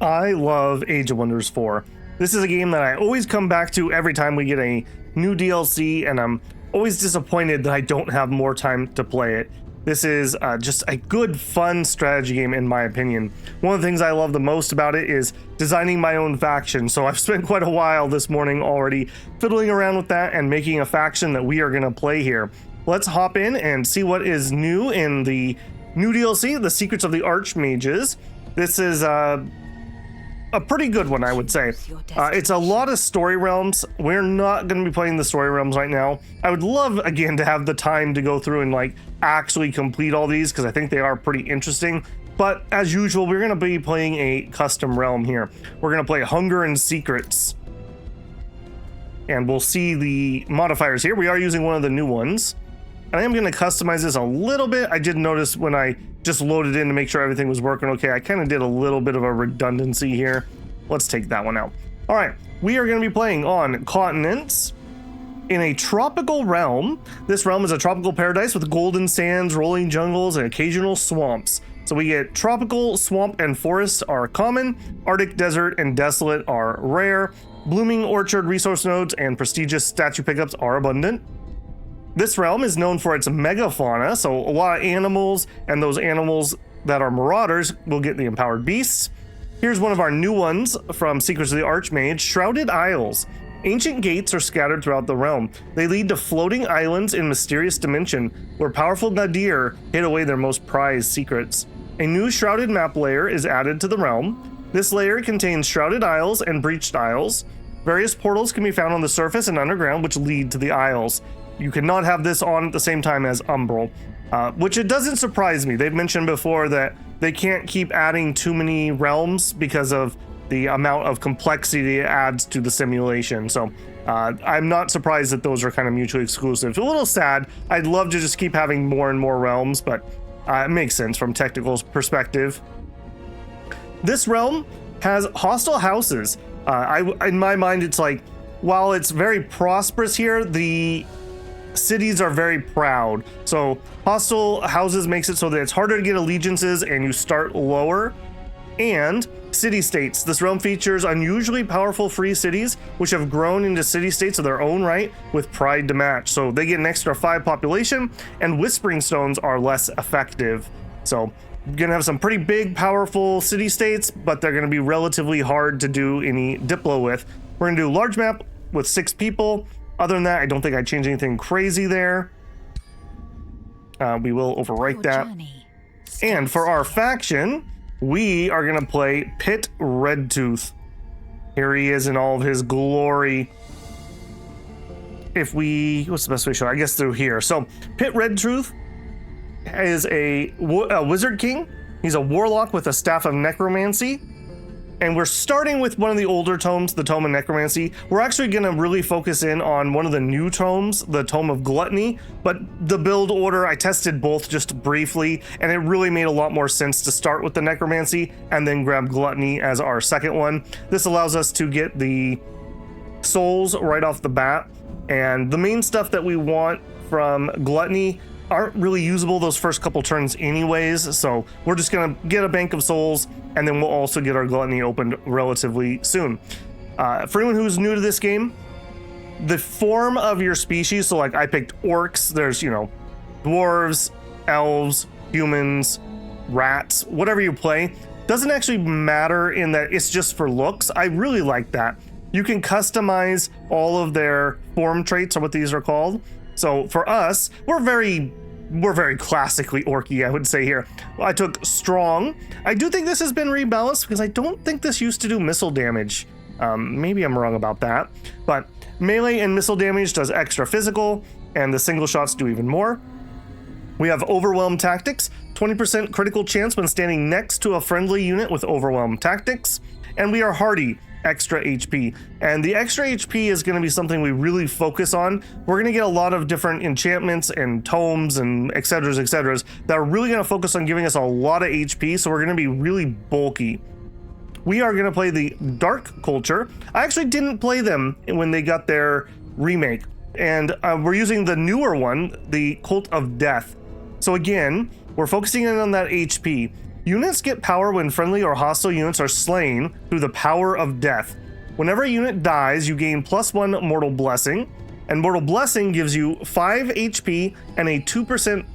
I love Age of Wonders 4. This is a game that I always come back to every time we get a new DLC, and I'm always disappointed that I don't have more time to play it. This is just a good, fun strategy game, in my opinion. One of the things I love the most about it is designing my own faction. So I've spent quite a while this morning already fiddling around with that and making a faction that we are going to play here. Let's hop in and see what is new in the new DLC, The Secrets of the Archmages. This is a pretty good one, I would say. It's a lot of story realms. We're not going to be playing the story realms right now. I would love, again, to have the time to go through and like actually complete all these, because I think they are pretty interesting. But as usual, we're going to be playing a custom realm here. We're going to play Hunger and Secrets. And we'll see the modifiers here. We are using one of the new ones. And I am going to customize this a little bit. I did notice when I just loaded in to make sure everything was working okay, I kind of did a little bit of a redundancy here. Let's take that one out. All right, we are going to be playing on continents in a tropical realm. This realm is a tropical paradise with golden sands, rolling jungles, and occasional swamps. So we get tropical, swamp, and forests are common. Arctic, desert, and desolate are rare. Blooming orchard resource nodes and prestigious statue pickups are abundant. This realm is known for its megafauna, so a lot of animals, and those animals that are marauders will get the empowered beasts. Here's one of our new ones from Secrets of the Archmage, Shrouded Isles. Ancient gates are scattered throughout the realm. They lead to floating islands in mysterious dimension, where powerful Nadir hid away their most prized secrets. A new shrouded map layer is added to the realm. This layer contains Shrouded Isles and Breached Isles. Various portals can be found on the surface and underground, which lead to the isles. You cannot have this on at the same time as Umbral, which it doesn't surprise me. They've mentioned before that they can't keep adding too many realms because of the amount of complexity it adds to the simulation. So I'm not surprised that those are kind of mutually exclusive. A little sad. I'd love to just keep having more and more realms, but it makes sense from technical perspective. This realm has hostile houses. In my mind, it's like, while it's very prosperous here, the cities are very proud. So hostile houses makes it so that it's harder to get allegiances and you start lower. And city-states. This realm features unusually powerful free cities, which have grown into city-states of their own right with pride to match. So they get an extra 5 population, and Whispering Stones are less effective. So you're gonna have some pretty big, powerful city-states, but they're gonna be relatively hard to do any Diplo with. We're gonna do a large map with 6 people. Other than that, I don't think I'd change anything crazy there. We will overwrite that. And for our faction, we are going to play Pit Redtooth. Here he is in all of his glory. What's the best way to show it? I guess through here. So Pit Redtooth is a wizard king. He's a warlock with a staff of necromancy. And we're starting with one of the older tomes, the Tome of Necromancy. We're actually going to really focus in on one of the new tomes, the Tome of Gluttony. But the build order, I tested both just briefly, and it really made a lot more sense to start with the Necromancy and then grab Gluttony as our second one. This allows us to get the souls right off the bat. And the main stuff that we want from Gluttony aren't really usable those first couple turns anyways, so we're just gonna get a bank of souls, and then we'll also get our Gluttony opened relatively soon. For anyone who's new to this game, the form of your species, so like I picked orcs, there's, dwarves, elves, humans, rats, whatever you play, doesn't actually matter in that it's just for looks. I really like that. You can customize all of their form traits, or what these are called. So for us, we're very classically orky, I would say here. I took strong. I do think this has been rebalanced because I don't think this used to do missile damage. Maybe I'm wrong about that. But melee and missile damage does extra physical, and the single shots do even more. We have Overwhelm Tactics, 20% critical chance when standing next to a friendly unit with Overwhelm Tactics. And we are Hardy, extra HP, and the extra HP is going to be something we really focus on. We're going to get a lot of different enchantments and tomes and etc that are really going to focus on giving us a lot of HP, so we're going to be really bulky. We are going to play the Dark Culture. I actually didn't play them when they got their remake, and we're using the newer one, the Cult of Death. So again, we're focusing in on that HP. Units get power when friendly or hostile units are slain through the power of death. Whenever a unit dies, you gain +1 Mortal Blessing, and Mortal Blessing gives you 5 HP and a 2%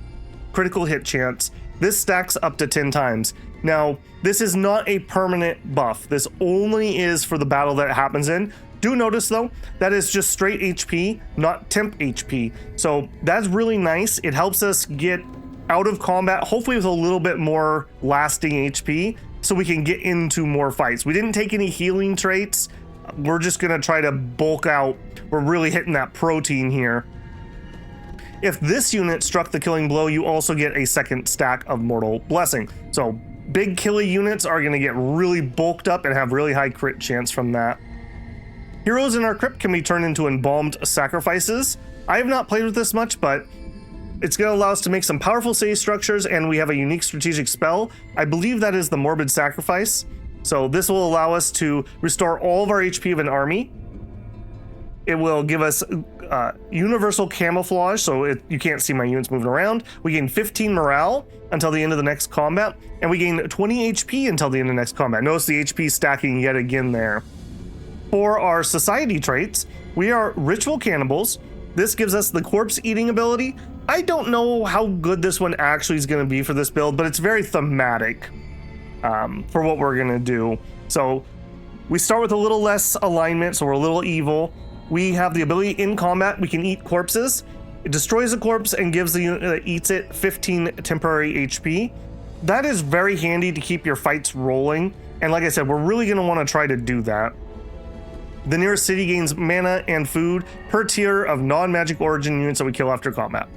critical hit chance. This stacks up to 10 times. Now, this is not a permanent buff. This only is for the battle that it happens in. Do notice though, that is just straight HP, not temp HP. So that's really nice. It helps us get out of combat, hopefully with a little bit more lasting HP, so we can get into more fights. We didn't take any healing traits. We're just gonna try to bulk out. We're really hitting that protein here. If this unit struck the killing blow, you also get a second stack of Mortal Blessing. So big killy units are gonna get really bulked up and have really high crit chance from that. Heroes in our crypt can be turned into embalmed sacrifices. I have not played with this much, but it's gonna allow us to make some powerful save structures, and we have a unique strategic spell. I believe that is the Morbid Sacrifice. So this will allow us to restore all of our HP of an army. It will give us universal camouflage, so you can't see my units moving around. We gain 15 morale until the end of the next combat, and we gain 20 HP until the end of the next combat. Notice the HP stacking yet again there. For our society traits, we are ritual cannibals. This gives us the corpse eating ability. I don't know how good this one actually is going to be for this build, but it's very thematic for what we're going to do. So we start with a little less alignment, so we're a little evil. We have the ability in combat, we can eat corpses. It destroys a corpse and gives the unit that eats it 15 temporary HP. That is very handy to keep your fights rolling. And like I said, we're really going to want to try to do that. The nearest city gains mana and food per tier of non-magic origin units that we kill after combat.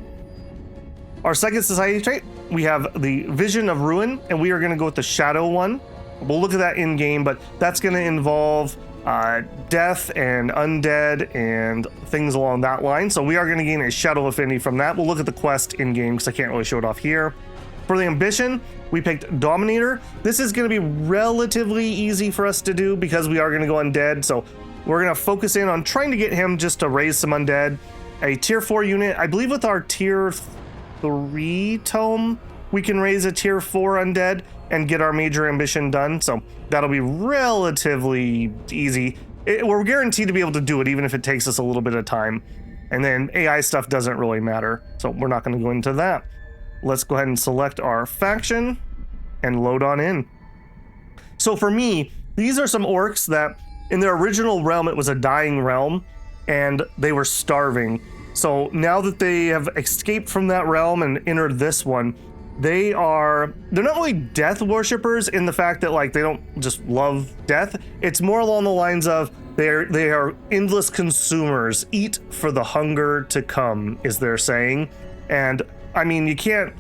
Our second society trait, we have the Vision of Ruin, and we are going to go with the Shadow one. We'll look at that in game, but that's going to involve death and undead and things along that line. So we are going to gain a Shadow affinity from that. We'll look at the quest in game because I can't really show it off here. For the ambition, we picked Dominator. This is going to be relatively easy for us to do because we are going to go undead. So we're going to focus in on trying to get him just to raise some undead. A tier 4 unit, I believe with our tier 3 tome, we can raise a tier 4 undead and get our major ambition done. So that'll be relatively easy. We're guaranteed to be able to do it even if it takes us a little bit of time. And then AI stuff doesn't really matter. So we're not going to go into that. Let's go ahead and select our faction and load on in. So for me, these are some orcs that in their original realm, it was a dying realm and they were starving. So now that they have escaped from that realm and entered this one, they're not really death worshippers in the fact that like they don't just love death. It's more along the lines of they are endless consumers. Eat for the hunger to come is their saying. And I mean, you can't,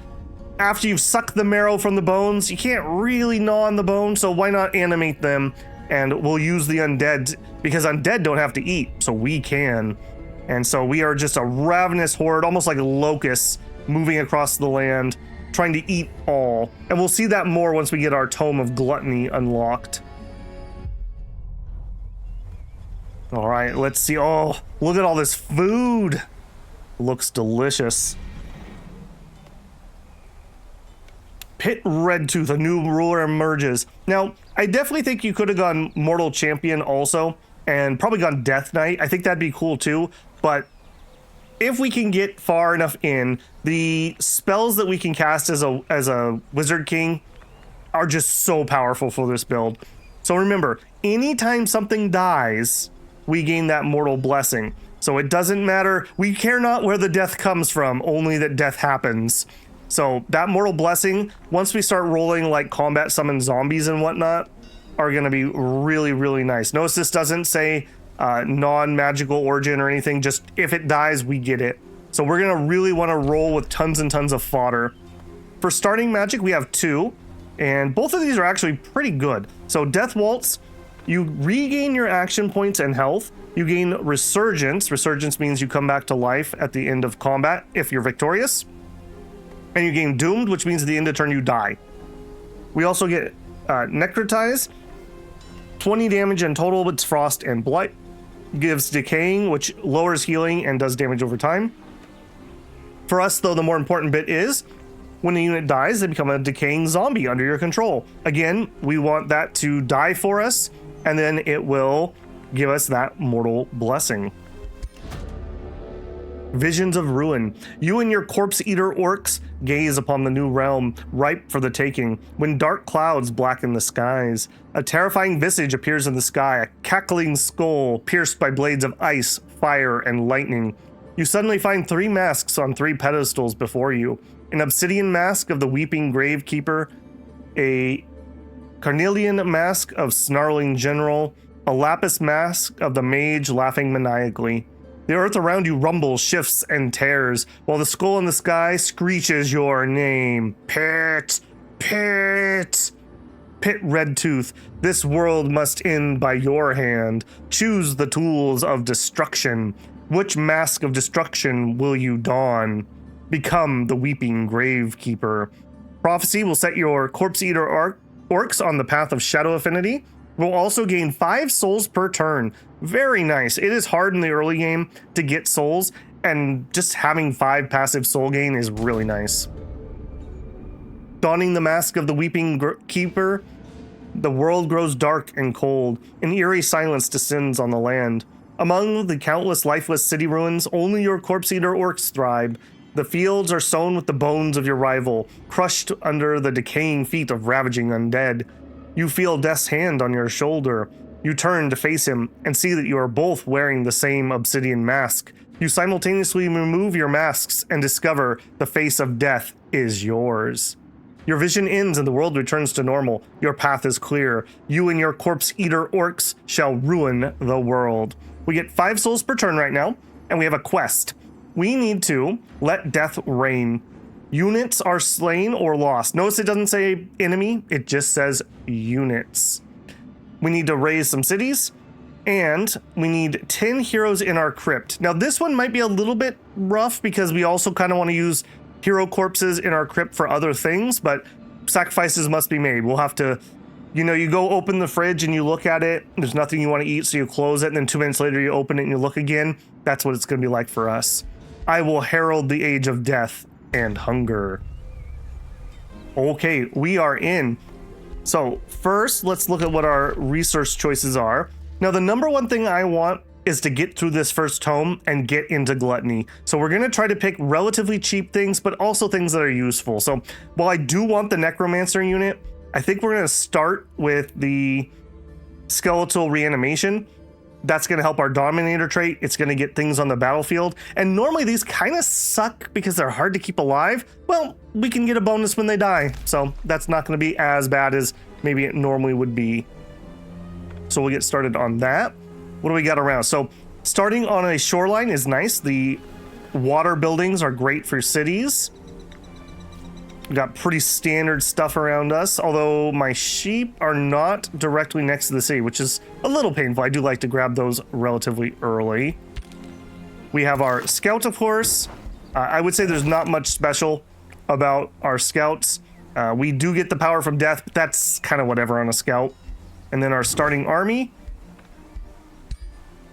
after you've sucked the marrow from the bones, you can't really gnaw on the bone. So why not animate them? And we'll use the undead because undead don't have to eat, so we can. And so we are just a ravenous horde, almost like locusts moving across the land, trying to eat all. And we'll see that more once we get our Tome of Gluttony unlocked. All right, let's see. Oh, look at all this food. Looks delicious. Pit Redtooth, a new ruler emerges. Now, I definitely think you could have gone Mortal Champion also, and probably gone Death Knight. I think that'd be cool too, but if we can get far enough in, the spells that we can cast as a Wizard King are just so powerful for this build. So remember, anytime something dies, we gain that Mortal Blessing. So it doesn't matter, we care not where the death comes from, only that death happens. So that Mortal Blessing, once we start rolling like combat summon zombies and whatnot, are going to be really, really nice. Notice this doesn't say non-magical origin or anything, just if it dies, we get it. So we're going to really want to roll with tons and tons of fodder. For starting magic, we have 2, and both of these are actually pretty good. So Death Waltz, you regain your action points and health. You gain Resurgence. Resurgence means you come back to life at the end of combat if you're victorious. And you gain Doomed, which means at the end of turn you die. We also get Necrotize, 20 damage in total with Frost and Blight. Gives Decaying, which lowers healing and does damage over time. For us, though, the more important bit is When a unit dies, they become a decaying zombie under your control. Again, we want that to die for us, and then it will give us that mortal blessing. Visions of ruin. You and your Corpse-Eater Orcs gaze upon the new realm, ripe for the taking, when dark clouds blacken the skies. A terrifying visage appears in the sky, a cackling skull pierced by blades of ice, fire, and lightning. You suddenly find 3 masks on 3 pedestals before you. An obsidian mask of the weeping gravekeeper, a carnelian mask of snarling general, a lapis mask of the mage laughing maniacally. The earth around you rumbles, shifts, and tears, while the skull in the sky screeches your name. Pit! Pit! Pit Redtooth, this world must end by your hand. Choose the tools of destruction. Which mask of destruction will you don? Become the weeping gravekeeper. Prophecy will set your Corpse-Eater Orcs on the path of shadow affinity. Will also gain 5 souls per turn. Very nice. It is hard in the early game to get souls, and just having 5 passive soul gain is really nice. Donning the mask of the weeping keeper, the world grows dark and cold. An eerie silence descends on the land. Among the countless lifeless city ruins, only your Corpse-Eater Orcs thrive. The fields are sown with the bones of your rival, crushed under the decaying feet of ravaging undead. You feel Death's hand on your shoulder. You turn to face him and see that you are both wearing the same obsidian mask. You simultaneously remove your masks and discover the face of death is yours. Your vision ends and the world returns to normal. Your path is clear. You and your Corpse-Eater Orcs shall ruin the world. We get 5 souls per turn right now, and we have a quest. We need to let death reign. Units are slain or lost. Notice it doesn't say enemy, it just says units. We need to raise some cities, and we need 10 heroes in our crypt. Now this one might be a little bit rough because we also kind of want to use hero corpses in our crypt for other things, but sacrifices must be made. We'll have to, you go open the fridge and you look at it, there's nothing you want to eat, so you close it, and then 2 minutes later you open it and you look again. That's what it's going to be like for us. I will herald the age of death and hunger. Okay, we are in. So first, let's look at what our resource choices are. Now, the number one thing I want is to get through this first tome and get into gluttony. So we're going to try to pick relatively cheap things, but also things that are useful. So while I do want the necromancer unit, I think we're going to start with the skeletal reanimation. That's going to help our dominator trait. It's going to get things on the battlefield. And normally these kind of suck because they're hard to keep alive. Well, we can get a bonus when they die. So that's not going to be as bad as maybe it normally would be. So we'll get started on that. What do we got around? So starting on a shoreline is nice. The water buildings are great for cities. We got pretty standard stuff around us, although my sheep are not directly next to the city, which is a little painful. I do like to grab those relatively early. We have our scout, of course. I would say there's not much special about our scouts. We do get the power from death, but that's kind of whatever on a scout. And then our starting army.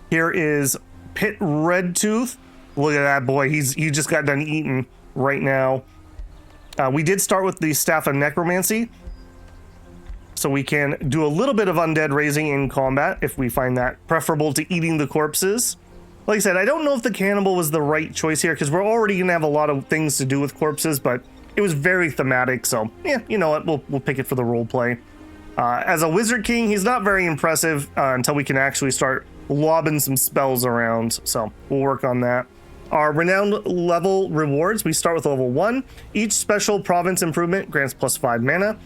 Here is Pit Redtooth. Look at that boy. He just got done eating right now. We did start with the Staff of Necromancy, so we can do a little bit of undead raising in combat if we find that preferable to eating the corpses. Like I said, I don't know if the cannibal was the right choice here because we're already going to have a lot of things to do with corpses, but it was very thematic, so yeah, you know what, we'll pick it for the role play. As a Wizard King, he's not very impressive until we can actually start lobbing some spells around, so we'll work on that. Our renowned level rewards, we start with level 1. Each special province improvement grants +5 mana,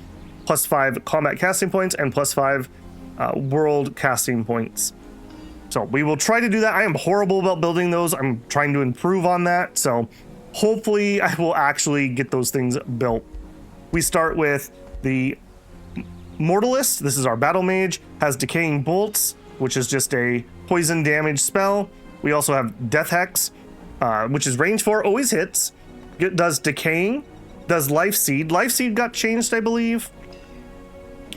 +5 combat casting points, and +5 world casting points. So we will try to do that. I am horrible about building those. I'm trying to improve on that. So hopefully I will actually get those things built. We start with the Mortalist. This is our battle mage. Has decaying bolts, which is just a poison damage spell. We also have Death Hex, which is range 4, always hits. It does decaying, does life seed. Life seed got changed, I believe.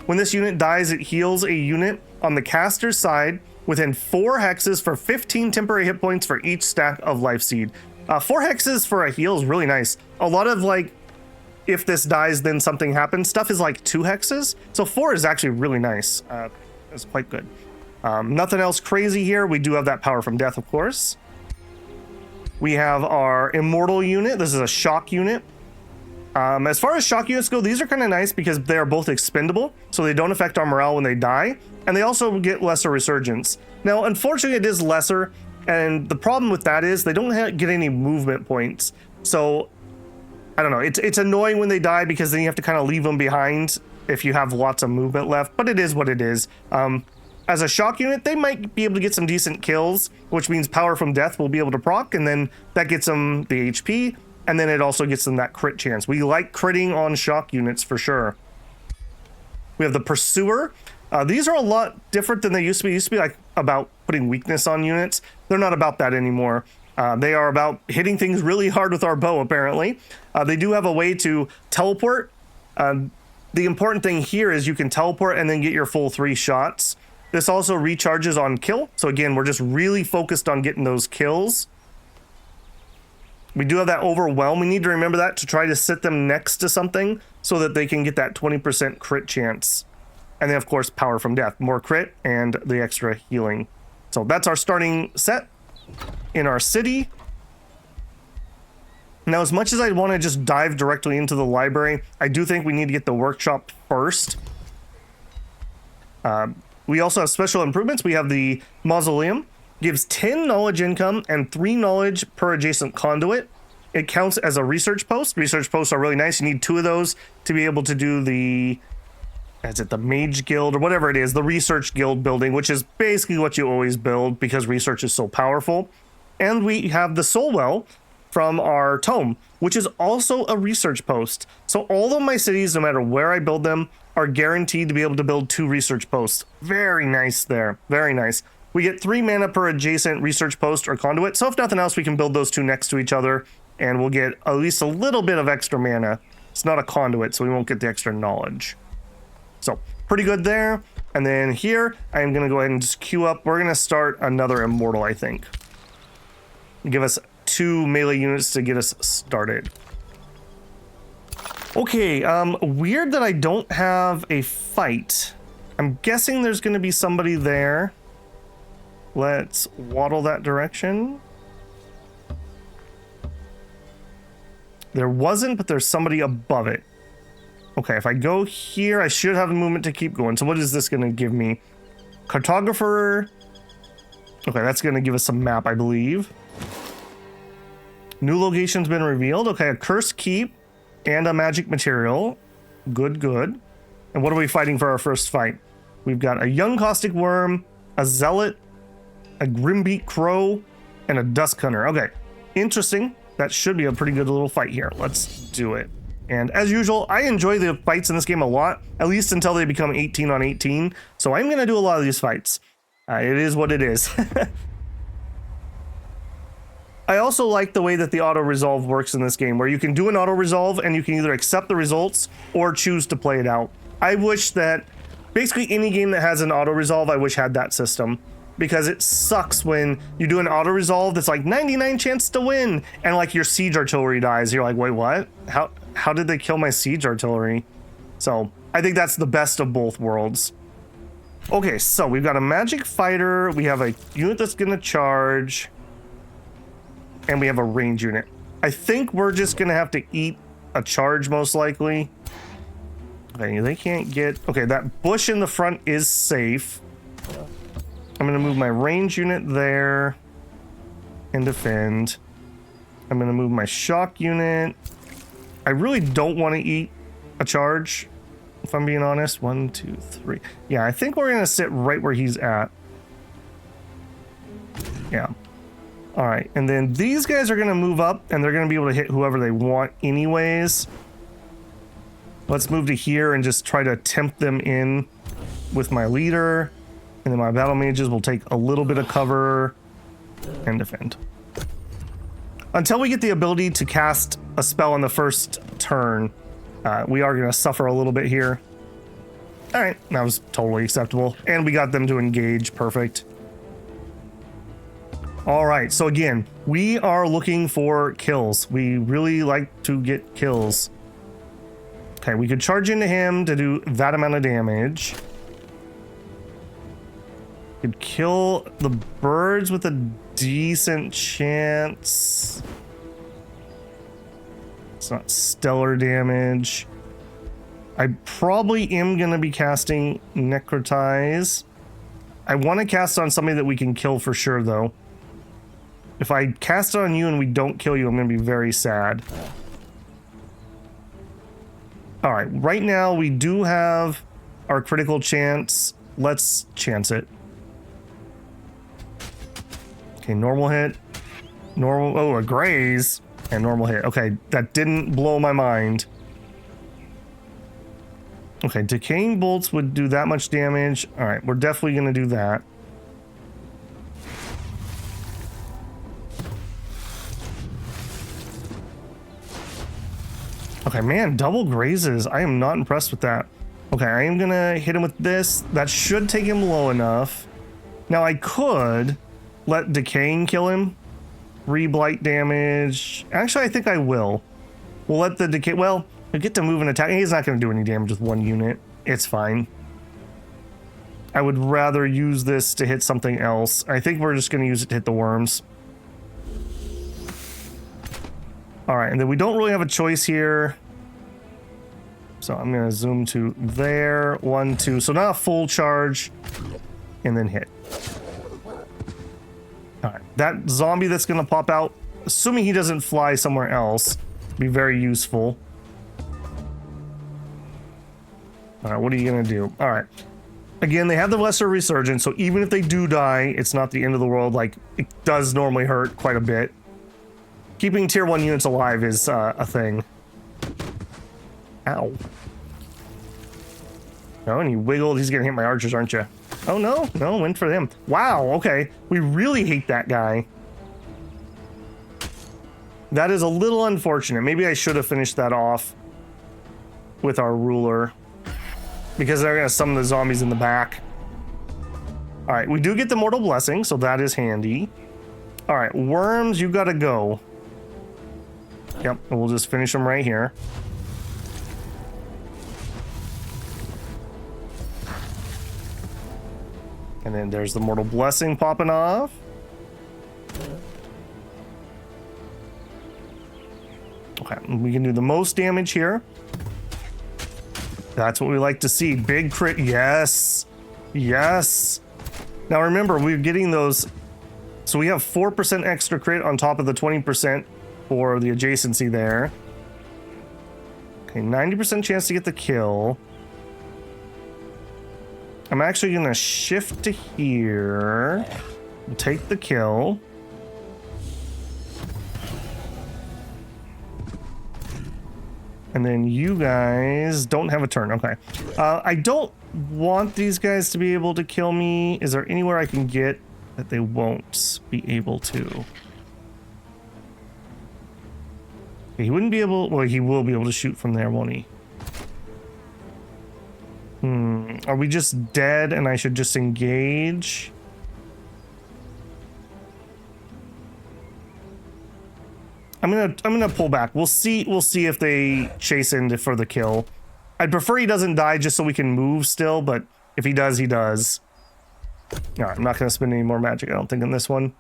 When this unit dies, it heals a unit on the caster's side within 4 hexes for 15 temporary hit points for each stack of life seed. 4 hexes for a heal is really nice. A lot of if this dies, then something happens. Stuff is like 2 hexes. So 4 is actually really nice. It's quite good. Nothing else crazy here. We do have that power from death, of course. We have our immortal unit. This is a shock unit. As far as shock units go, these are kind of nice because they are both expendable, so they don't affect our morale when they die, and they also get lesser resurgence. Now, unfortunately, it is lesser, and the problem with that is they don't get any movement points. So, I don't know, it's annoying when they die because then you have to kind of leave them behind if you have lots of movement left, but it is what it is. As a shock unit, they might be able to get some decent kills, which means power from death will be able to proc, and then that gets them the HP, and then it also gets them that crit chance. We like critting on shock units for sure. We have the Pursuer. These are a lot different than they used to be. It used to be like about putting weakness on units. They're not about that anymore. They are about hitting things really hard with our bow, apparently. They do have a way to teleport. The important thing here is you can teleport and then get your full 3 shots. This also recharges on kill. So again, we're just really focused on getting those kills. We do have that overwhelm. We need to remember that to try to sit them next to something so that they can get that 20% crit chance. And then of course, power from death, more crit and the extra healing. So that's our starting set in our city. Now, as much as I want to just dive directly into the library, I do think we need to get the workshop first. We also have special improvements. We have the Mausoleum. Gives 10 knowledge income and 3 knowledge per adjacent conduit. It counts as a research post. Research posts are really nice. You need 2 of those to be able to do the, is it the Mage Guild or whatever it is, the Research Guild building, which is basically what you always build because research is so powerful. And we have the Soul Well from our tome, which is also a research post. So all of my cities, no matter where I build them, are guaranteed to be able to build 2 research posts. Very nice there. Very nice. We get 3 mana per adjacent research post or conduit. So if nothing else, we can build those 2 next to each other and we'll get at least a little bit of extra mana. It's not a conduit, so we won't get the extra knowledge. So pretty good there. And then here, I'm going to go ahead and just queue up. We're going to start another immortal, I think. Give us 2 melee units to get us started. Okay, weird that I don't have a fight. I'm guessing there's going to be somebody there. Let's waddle that direction. There wasn't, but there's somebody above it. Okay, if I go here, I should have the movement to keep going. So what is this going to give me? Cartographer. Okay, that's going to give us a map, I believe. New location's been revealed. Okay, a cursed keep and a magic material. Good, good. And what are we fighting for our first fight? We've got a young caustic worm, a zealot, a grimbeak crow, and a dusk hunter. Okay, interesting. That should be a pretty good little fight here. Let's do it. And as usual, I enjoy the fights in this game a lot, at least until they become 18 on 18. So I'm going to do a lot of these fights. It is what it is. I also like the way that the auto-resolve works in this game, where you can do an auto-resolve and you can either accept the results or choose to play it out. I wish that basically any game that has an auto-resolve, I wish had that system. Because it sucks when you do an auto-resolve that's like 99 chance to win, and like your siege artillery dies. You're like, wait, what? How did they kill my siege artillery? So I think that's the best of both worlds. Okay, so we've got a magic fighter, we have a unit that's gonna charge, and we have a range unit. I think we're just gonna have to eat a charge most likely. Okay, they can't get, okay, that bush in the front is safe. I'm going to move my range unit there and defend. I'm going to move my shock unit. I really don't want to eat a charge, if I'm being honest. 1, 2, 3. Yeah, I think we're going to sit right where he's at. Yeah. All right. And then these guys are going to move up and they're going to be able to hit whoever they want anyways. Let's move to here and just try to tempt them in with my leader. And then my battle mages will take a little bit of cover and defend. Until we get the ability to cast a spell on the first turn, we are going to suffer a little bit here. All right, that was totally acceptable. And we got them to engage. Perfect. All right, so again, we are looking for kills. We really like to get kills. Okay, we could charge into him to do that amount of damage. Could kill the birds with a decent chance. It's not stellar damage. I probably am going to be casting Necrotize. I want to cast on somebody that we can kill for sure, though. If I cast it on you and we don't kill you, I'm going to be very sad. All right, right now we do have our critical chance. Let's chance it. Okay, normal hit. Normal, oh, a graze. And normal hit. Okay, that didn't blow my mind. Okay, decaying bolts would do that much damage. All right, we're definitely going to do that. Okay, man, double grazes. I am not impressed with that. Okay, I am going to hit him with this. That should take him low enough. Now, I could let decaying kill him. Re-blight damage. Actually, I think I will. We'll let the decay... Well, we get to move and attack. He's not going to do any damage with one unit. It's fine. I would rather use this to hit something else. I think we're just going to use it to hit the worms. All right, and then we don't really have a choice here. So I'm going to zoom to there. 1, 2. So not a full charge. And then hit. All right, that zombie that's going to pop out, assuming he doesn't fly somewhere else, be very useful. All right, what are you going to do? All right. Again, they have the lesser resurgence, so even if they do die, it's not the end of the world. Like, it does normally hurt quite a bit. Keeping tier 1 units alive is a thing. Ow. Oh, and he wiggled. He's going to hit my archers, aren't you? Oh, no. No, went for them. Wow, okay. We really hate that guy. That is a little unfortunate. Maybe I should have finished that off with our ruler, because they're going to summon the zombies in the back. All right, we do get the Mortal Blessing, so that is handy. All right, worms, you got to go. Yep, and we'll just finish them right here. And then there's the Mortal Blessing popping off. Okay, we can do the most damage here. That's what we like to see. Big crit. Yes. Yes. Now remember, we're getting those. So we have 4% extra crit on top of the 20% for the adjacency there. Okay, 90% chance to get the kill. I'm actually going to shift to here. Take the kill. And then you guys don't have a turn. Okay. I don't want these guys to be able to kill me. Is there anywhere I can get that they won't be able to? He wouldn't be able... Well, he will be able to shoot from there, won't he? Are we just dead and I should just engage? I'm gonna pull back. We'll see if they chase in for the kill. I'd prefer he doesn't die just so we can move still, but if he does, he does. All right, I'm not gonna spend any more magic, I don't think, in this one.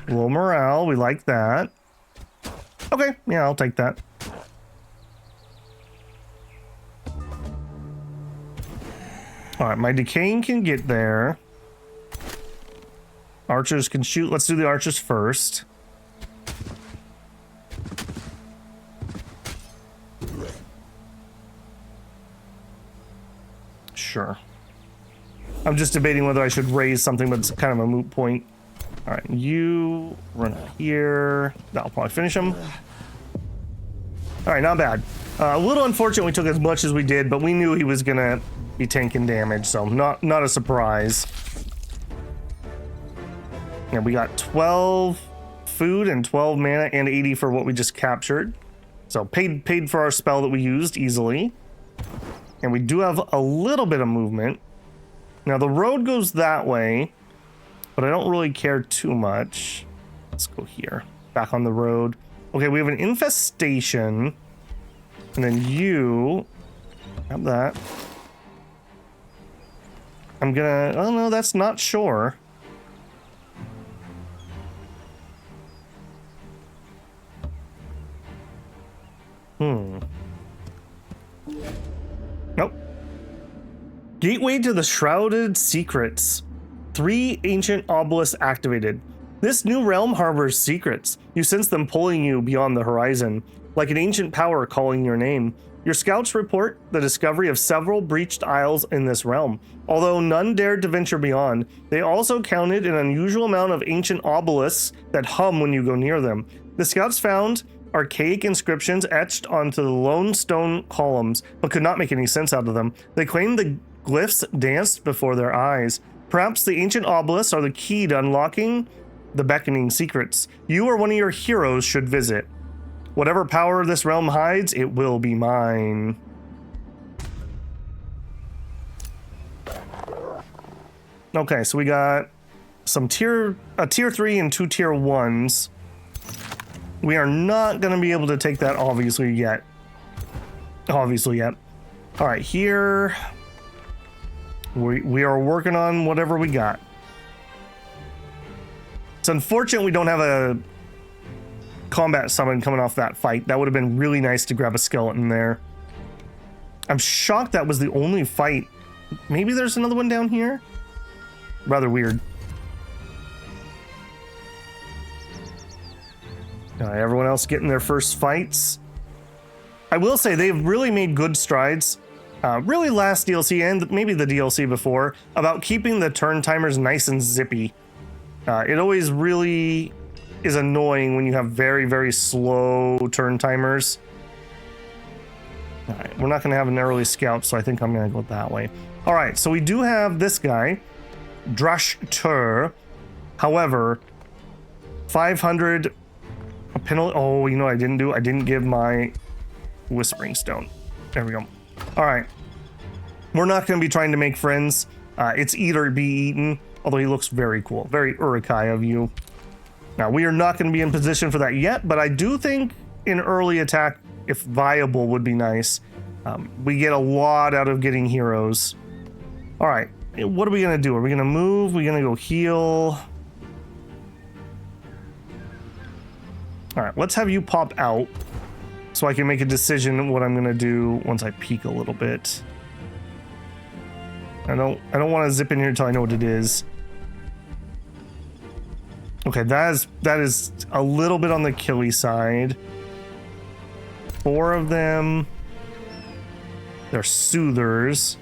Low morale, we like that. Okay, yeah, I'll take that. All right, my decaying can get there. Archers can shoot. Let's do the archers first. Sure. I'm just debating whether I should raise something, but it's kind of a moot point. All right, you run up here. That'll probably finish him. All right, not bad. A little unfortunate we took as much as we did, but we knew he was gonna be tanking damage, so not a surprise. And we got 12 food and 12 mana and 80 for what we just captured. So paid for our spell that we used easily. And we do have a little bit of movement. Now the road goes that way, but I don't really care too much. Let's go here. Back on the road. Okay, we have an infestation. And then you have that. I'm gonna, oh no, that's not sure. Nope. Gateway to the Shrouded Secrets. 3 ancient obelisks activated. This new realm harbors secrets. You sense them pulling you beyond the horizon, like an ancient power calling your name. Your scouts report the discovery of several breached isles in this realm. Although none dared to venture beyond, they also counted an unusual amount of ancient obelisks that hum when you go near them. The scouts found archaic inscriptions etched onto the lone stone columns, but could not make any sense out of them. They claimed the glyphs danced before their eyes. Perhaps the ancient obelisks are the key to unlocking the beckoning secrets. You or one of your heroes should visit. Whatever power this realm hides, it will be mine. Okay, so we got some tier 3 and 2 tier 1s. We are not going to be able to take that obviously yet. All right, here we are working on whatever we got. It's unfortunate we don't have a combat summon coming off that fight. That would have been really nice to grab a skeleton there. I'm shocked that was the only fight. Maybe there's another one down here? Rather weird. Everyone else getting their first fights. I will say they've really made good strides. Really last DLC and maybe the DLC before about keeping the turn timers nice and zippy. It always really is annoying when you have very, very slow turn timers. All right, we're not going to have an early scout, so I think I'm going to go that way. All right, so we do have this guy, Drashtur. However, 500 a penalty. Oh, you know what I didn't do? I didn't give my Whispering Stone. There we go. All right. We're not going to be trying to make friends. It's eat or be eaten, although he looks very cool. Very Urukai of you. Now, we are not going to be in position for that yet, but I do think an early attack, if viable, would be nice. We get a lot out of getting heroes. All right. What are we going to do? Are we going to move? We're going to go heal. All right, let's have you pop out so I can make a decision what I'm gonna do once I peek a little bit. I don't want to zip in here until I know what it is. Okay, that is a little bit on the killy side. 4 of them. They're soothers.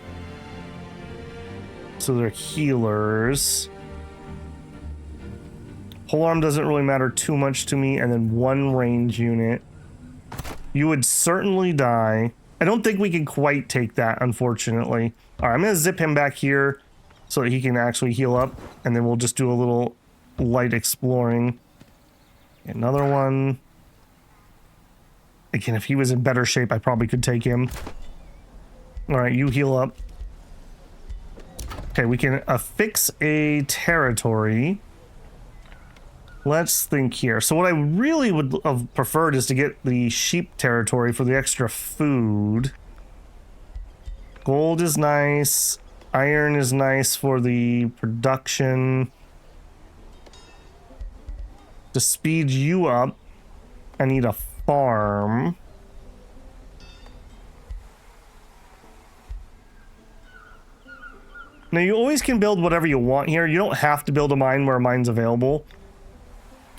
So they're healers. Polearm doesn't really matter too much to me, and then 1 range unit. You would certainly die. I don't think we can quite take that, unfortunately. All right, I'm going to zip him back here so that he can actually heal up, and then we'll just do a little light exploring. Another one. Again, if he was in better shape, I probably could take him. All right, you heal up. Okay, we can affix a territory. Let's think here. So what I really would have preferred is to get the sheep territory for the extra food. Gold is nice. Iron is nice for the production. To speed you up, I need a farm. Now you always can build whatever you want here. You don't have to build a mine where a mine's available.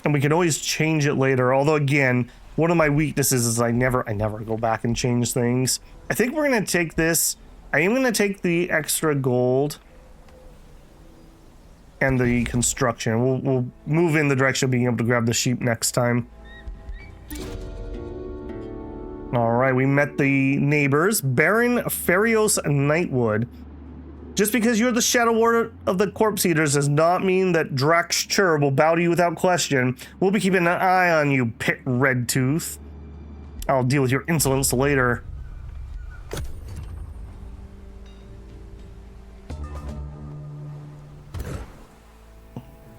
And we can always change it later. Although again, one of my weaknesses is I never go back and change things. I think we're gonna take this. I am gonna take the extra gold and the construction. We'll move in the direction of being able to grab the sheep next time. All right, we met the neighbors. Baron Ferios Nightwood. Just because you're the Shadow Warder of the Corpse Eaters does not mean that Drashtur will bow to you without question. We'll be keeping an eye on you, Pit Redtooth. I'll deal with your insolence later.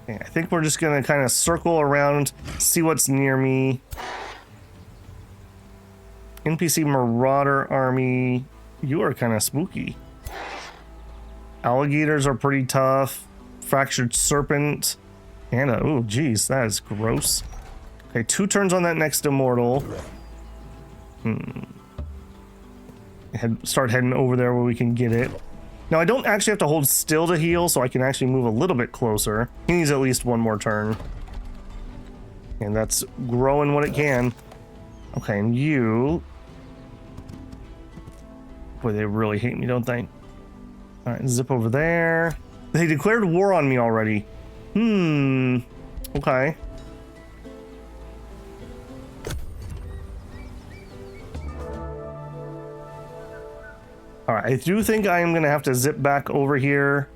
Okay, I think we're just gonna kind of circle around, see what's near me. NPC Marauder Army. You are kind of spooky. Alligators are pretty tough. Fractured Serpent. And oh, geez, that is gross. Okay, 2 turns on that next Immortal. Start heading over there where we can get it. Now, I don't actually have to hold still to heal, so I can actually move a little bit closer. He needs at least 1 more turn. And that's growing what it can. Okay, and you... Boy, they really hate me, don't they? Alright, zip over there. They declared war on me already. Okay. Alright, I do think I am going to have to zip back over here.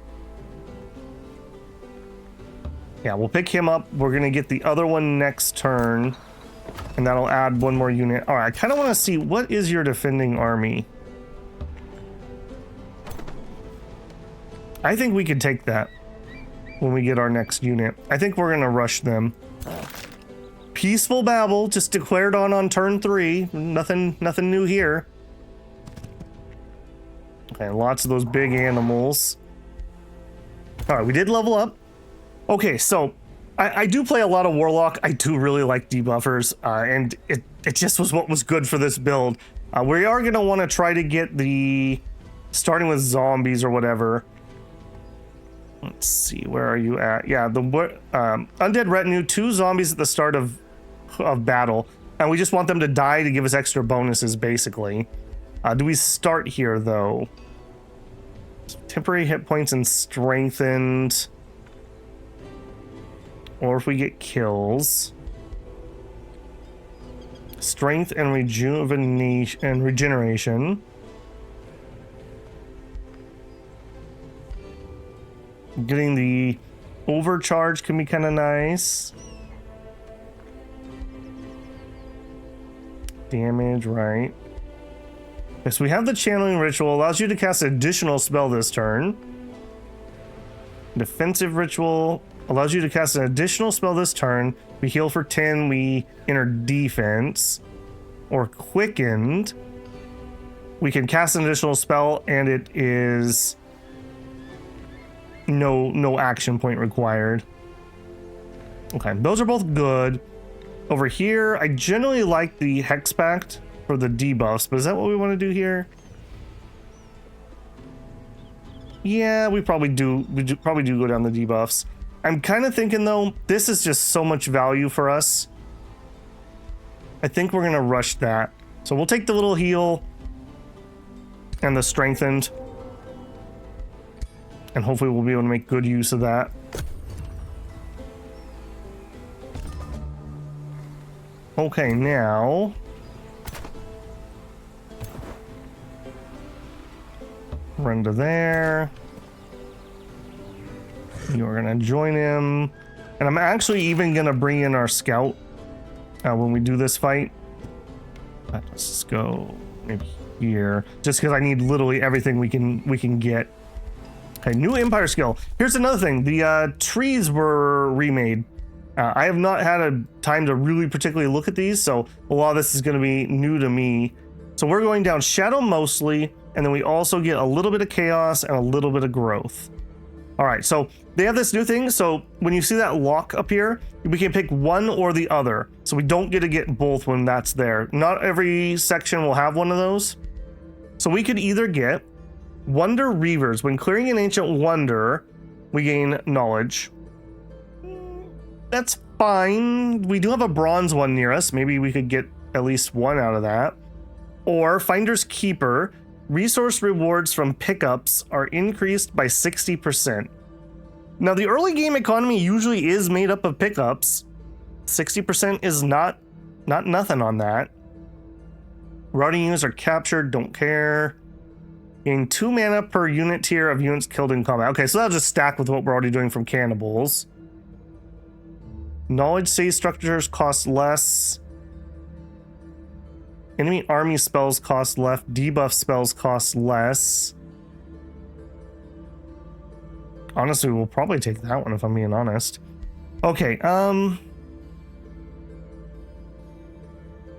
Yeah, we'll pick him up. We're going to get the other one next turn. And that'll add 1 more unit. Alright, I kind of want to see, what is your defending army? I think we could take that when we get our next unit. I think we're going to rush them. Peaceful Babel, just declared on turn 3. Nothing new here. Okay, lots of those big animals. Alright, we did level up. Okay, so I do play a lot of Warlock. I do really like debuffers, and it just was what was good for this build. We are going to want to try to get the... starting with zombies or whatever. Let's see, where are you at? Yeah, the Undead Retinue, 2 zombies at the start of battle. And we just want them to die to give us extra bonuses, basically. Do we start here, though? Temporary hit points and strengthened. Or if we get kills. Strength and regeneration. Getting the overcharge can be kind of nice. Damage, right. Okay, so we have the channeling ritual. Allows you to cast an additional spell this turn. Defensive ritual allows you to cast an additional spell this turn. We heal for 10, we enter defense. Or quickened. We can cast an additional spell and it is no action point required. Okay, those are both good. Over here, I generally like the Hex Pact for the debuffs, but is that what we want to do here? Yeah, we probably do. Probably do go down the debuffs. I'm kind of thinking though, this is just so much value for us. I think we're gonna rush that. So we'll take the little heal and the strengthened, and hopefully we'll be able to make good use of that. Okay, now run to there. You are gonna join him, and I'm actually even gonna bring in our scout when we do this fight. Let's just go maybe here, just because I need literally everything we can get. Okay, new Empire skill. Here's another thing: the trees were remade. I have not had a time to really particularly look at these, so a lot of this is going to be new to me. So we're going down Shadow mostly, and then we also get a little bit of Chaos and a little bit of Growth. All right, so they have this new thing. So when you see that lock up here, we can pick one or the other. So we don't get to get both when that's there. Not every section will have one of those. So we could either get Wonder Reavers. When clearing an ancient wonder, we gain knowledge. That's fine. We do have a bronze one near us. Maybe we could get at least one out of that. Or Finder's Keeper. Resource rewards from pickups are increased by 60%. Now, the early game economy usually is made up of pickups. 60% is not nothing on that. Routing units are captured, don't care. Gain 2 mana per unit tier of units killed in combat. Okay, so that'll just stack with what we're already doing from cannibals. Knowledge save structures cost less. Enemy army spells cost less. Debuff spells cost less. Honestly, we'll probably take that one if I'm being honest. Okay, I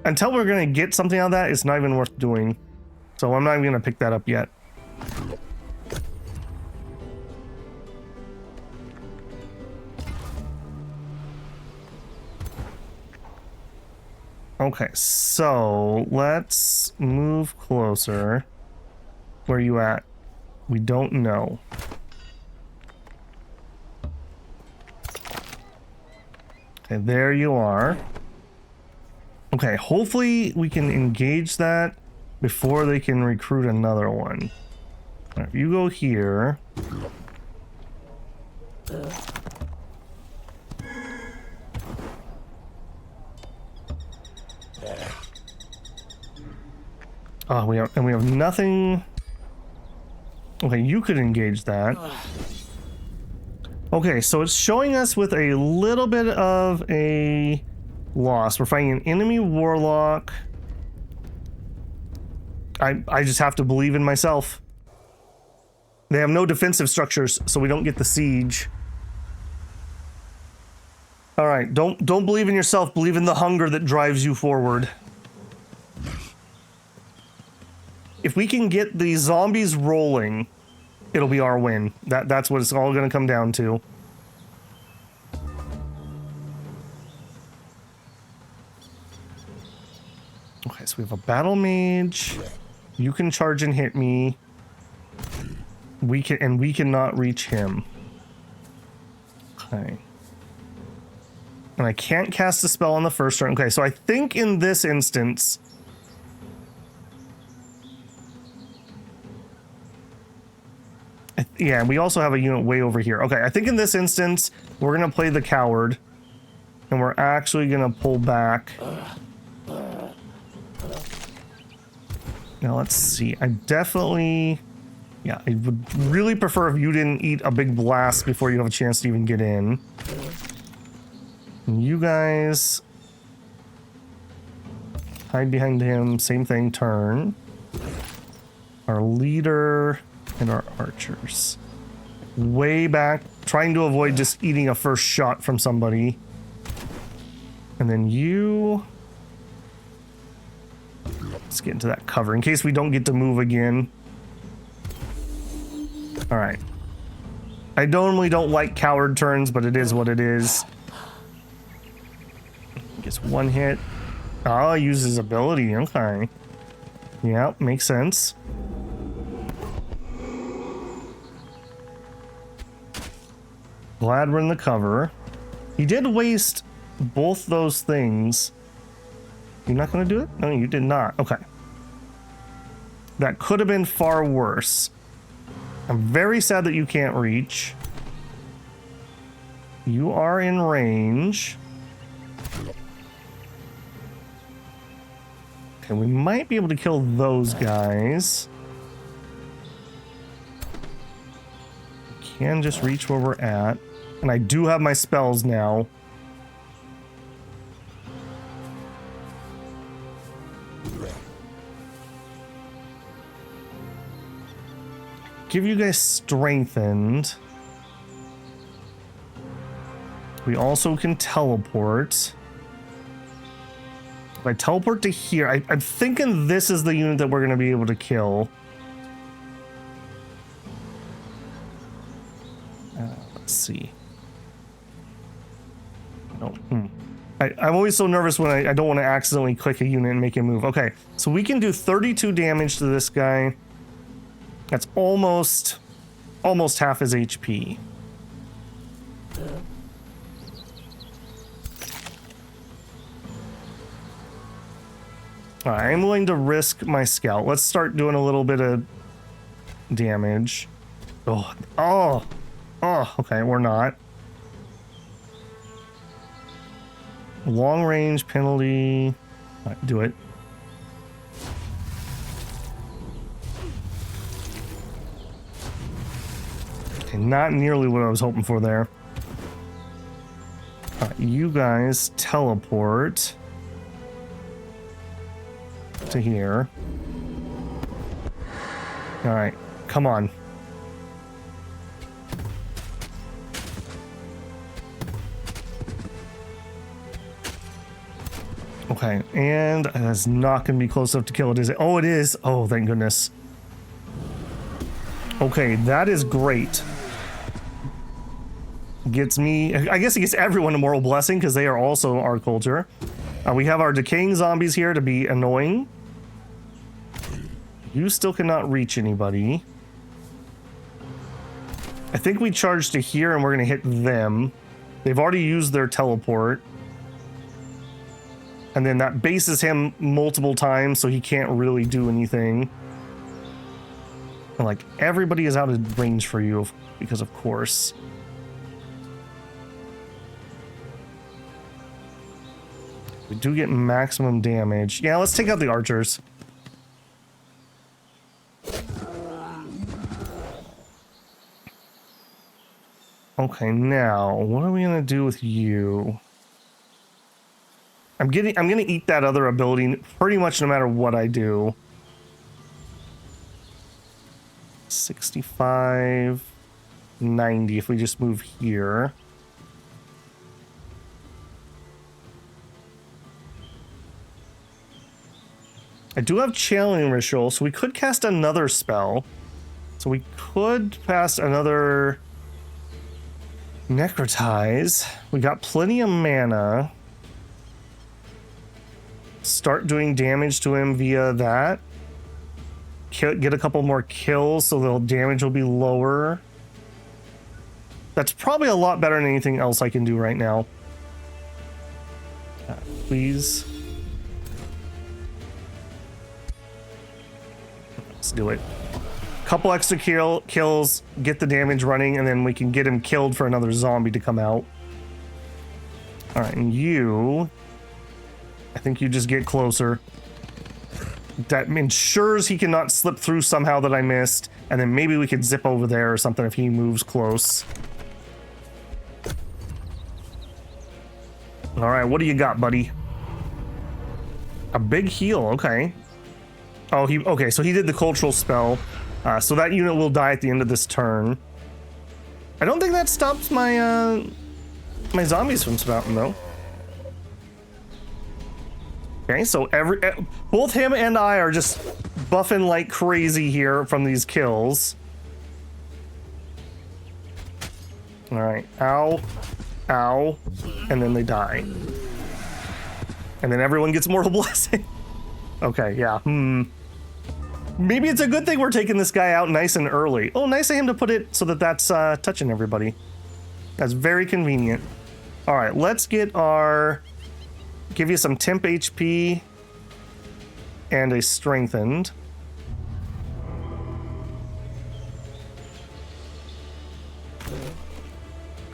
until we're gonna get something out of that, it's not even worth doing. So I'm not even gonna pick that up yet. Okay, so let's move closer. Where are you at? We don't know. Okay, there you are. Okay, hopefully we can engage that before they can recruit another one. All right, if you go here. Oh, we have nothing. Okay, you could engage that. Okay, so it's showing us with a little bit of a loss. We're fighting an enemy warlock. I just have to believe in myself. They have no defensive structures, so we don't get the siege. All right, don't believe in yourself. Believe in the hunger that drives you forward. If we can get the zombies rolling, it'll be our win. That's what it's all going to come down to. Okay, so we have a battle mage. You can charge and hit me. We cannot reach him. Okay. And I can't cast a spell on the first turn. Okay, so I think in this instance, yeah, we also have a unit way over here. Okay, I think in this instance, we're going to play the coward. And we're actually going to pull back. Now, let's see. I definitely... Yeah, I would really prefer if you didn't eat a big blast before you have a chance to even get in. And you guys... hide behind him. Same thing, turn. Our leader... and our archers. Way back, trying to avoid just eating a first shot from somebody. And then you... let's get into that cover in case we don't get to move again. Alright. I normally don't like coward turns, but it is what it is. Gets one hit. Oh, uses ability, okay. Yeah, makes sense. Glad we're in the cover. He did waste both those things. You're not going to do it? No, you did not. Okay. That could have been far worse. I'm very sad that you can't reach. You are in range. Okay, we might be able to kill those guys. We can just reach where we're at. And I do have my spells now. Give you guys strengthened. We also can teleport. If I teleport to here, I'm thinking this is the unit that we're going to be able to kill. Let's see. No. I'm always so nervous when I don't want to accidentally click a unit and make it move. Okay, so we can do 32 damage to this guy. That's almost half his HP. All right, I'm willing to risk my scout. Let's start doing a little bit of damage. Oh, okay, we're not. Long range penalty. All right, do it. Okay, not nearly what I was hoping for there. All right, you guys teleport to here. All right, come on. Okay, and it's not going to be close enough to kill it, is it? Oh, it is. Oh, thank goodness. Okay, that is great. Gets me... I guess it gets everyone a moral blessing because they are also our culture. We have our decaying zombies here to be annoying. You still cannot reach anybody. I think we charge to here and we're going to hit them. They've already used their teleport. And then that bases him multiple times, so he can't really do anything. And like, everybody is out of range for you, because of course. We do get maximum damage. Yeah, let's take out the archers. Okay, now, what are we gonna do with you? I'm gonna eat that other ability pretty much no matter what I do. 65, 90 if we just move here. I do have channeling ritual, so we could cast another spell. So we could cast another necrotize. We got plenty of mana. Start doing damage to him via that. Get a couple more kills so the damage will be lower. That's probably a lot better than anything else I can do right now. Please. Let's do it. Couple extra kills, get the damage running, and then we can get him killed for another zombie to come out. All right, and you... I think you just get closer. That ensures he cannot slip through somehow that I missed, and then maybe we could zip over there or something if he moves close. All right, what do you got, buddy? A big heal, okay. Oh, okay, so he did the cultural spell. So that unit will die at the end of this turn. I don't think that stops my my zombies from spouting though. Okay, so both him and I are just buffing like crazy here from these kills. All right, ow, ow, and then they die. And then everyone gets mortal blessing. Okay, yeah, Maybe it's a good thing we're taking this guy out nice and early. Oh, nice of him to put it so that that's touching everybody. That's very convenient. All right, let's get our... Give you some temp HP and a strengthened.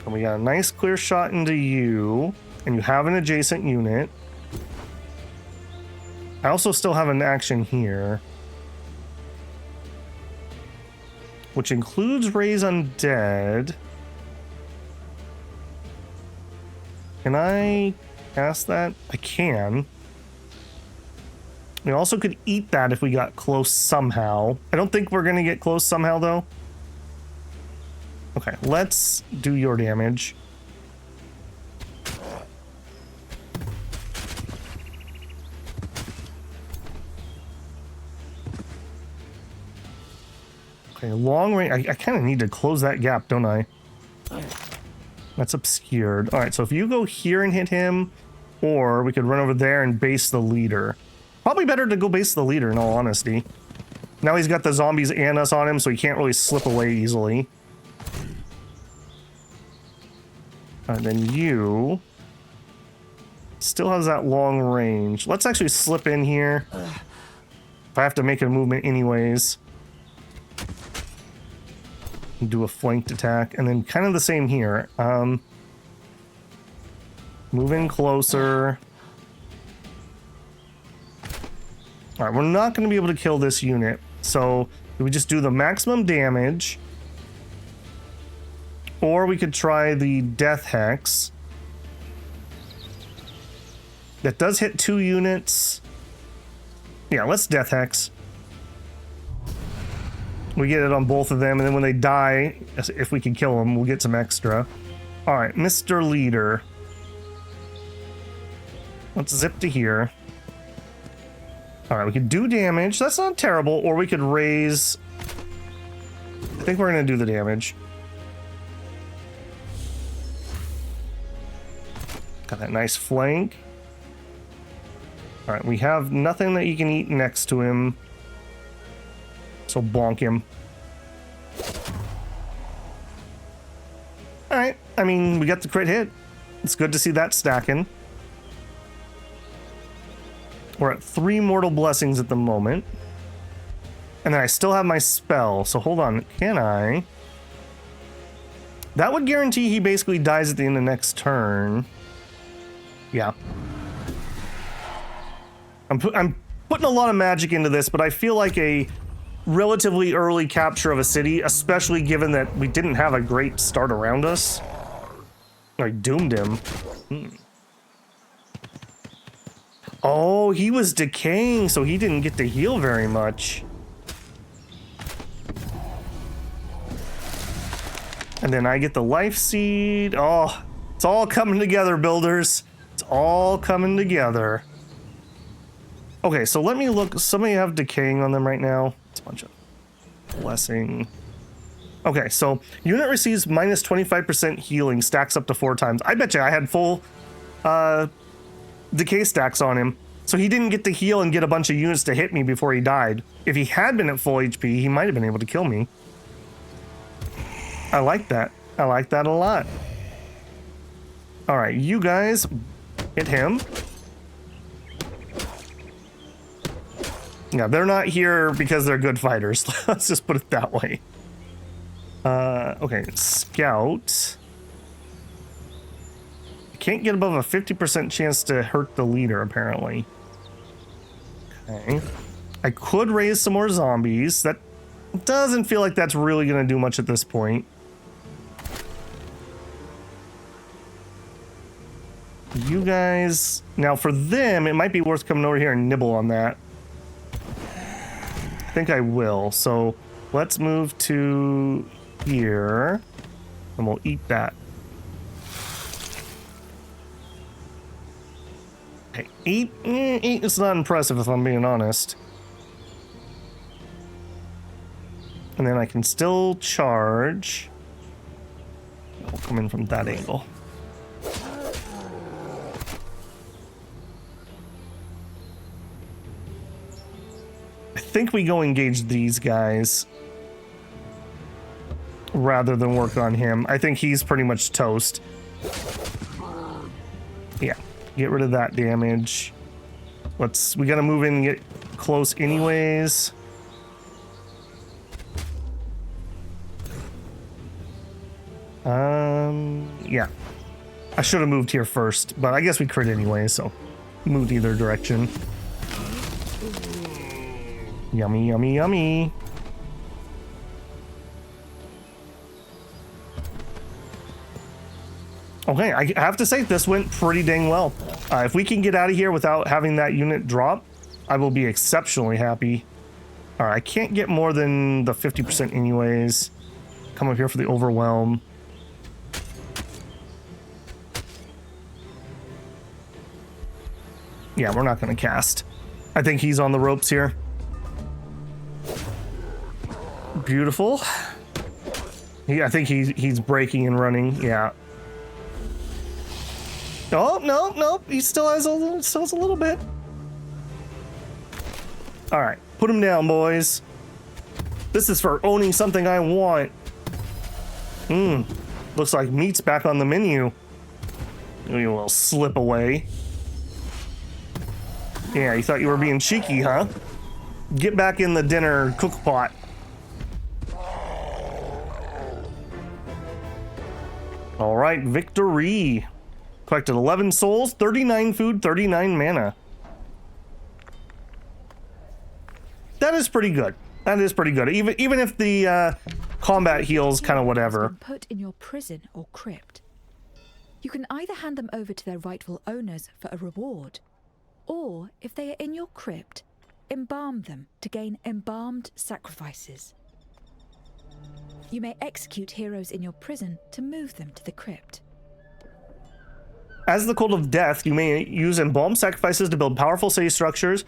And we got a nice clear shot into you, and you have an adjacent unit. I also still have an action here, which includes Raise Undead. Can I cast that? I can. We also could eat that if we got close somehow. I don't think we're gonna get close somehow though. Okay, let's do your damage. Okay, long range. I kind of need to close that gap, don't I? That's obscured. All right, so if you go here and hit him, or we could run over there and base the leader. Probably better to go base the leader, in all honesty. Now he's got the zombies and us on him, so he can't really slip away easily. All right, then you still has that long range. Let's actually slip in here. If I have to make a movement anyways. Do a flanked attack, and then kind of the same here. Move in closer. All right, we're not going to be able to kill this unit, so we just do the maximum damage, or we could try the Death Hex. That does hit 2 units. Yeah, let's Death Hex. We get it on both of them, and then when they die, if we can kill them, we'll get some extra. All right, Mr. Leader. Let's zip to here. All right, we could do damage. That's not terrible. Or we could raise... I think we're going to do the damage. Got that nice flank. All right, we have nothing that you can eat next to him. So bonk him. All right, I mean, we got the crit hit. It's good to see that stacking. We're at 3 mortal blessings at the moment. And then I still have my spell, so hold on, can I? That would guarantee he basically dies at the end of next turn. Yeah. I'm putting a lot of magic into this, but I feel like a relatively early capture of a city, especially given that we didn't have a great start around us. I doomed him. Oh, he was decaying, so he didn't get to heal very much. And then I get the life seed. Oh, it's all coming together, builders. It's all coming together. Okay, so let me look. Somebody have decaying on them right now. It's a bunch of blessing. Okay, so unit receives minus 25% healing, stacks up to 4 times. I bet you I had full decay stacks on him, so he didn't get to heal and get a bunch of units to hit me before he died. If he had been at full HP, he might have been able to kill me. I like that. I like that a lot. All right, you guys hit him. Yeah, they're not here because they're good fighters. Let's just put it that way. Okay, scout. Can't get above a 50% chance to hurt the leader, apparently. Okay. I could raise some more zombies. That doesn't feel like that's really going to do much at this point. You guys... Now, for them, it might be worth coming over here and nibble on that. I think I will. So, let's move to here. And we'll eat that. Okay, 8 is not impressive if I'm being honest. And then I can still charge. I'll come in from that angle. I think we go engage these guys rather than work on him. I think he's pretty much toast. Yeah, get rid of that damage. We gotta move in and get close anyways. Yeah. I should have moved here first, but I guess we crit anyway, so moved either direction. Yummy, yummy, yummy. Okay, I have to say, this went pretty dang well. If we can get out of here without having that unit drop, I will be exceptionally happy. All right, I can't get more than the 50% anyways. Come up here for the overwhelm. Yeah, we're not going to cast. I think he's on the ropes here. Beautiful. I think he's breaking and running. Yeah. Oh, no. He still has a little bit. All right. Put him down, boys. This is for owning something I want. Looks like meat's back on the menu. You will slip away. Yeah, you thought you were being cheeky, huh? Get back in the dinner cook pot. All right, victory. Collected 11 souls, 39 food, 39 mana. That is pretty good. That is pretty good. Even if the combat heals kind of whatever. Put in your prison or crypt. You can either hand them over to their rightful owners for a reward, or if they are in your crypt, embalm them to gain embalmed sacrifices. You may execute heroes in your prison to move them to the crypt. As the Cult of Death, you may use embalmed sacrifices to build powerful city structures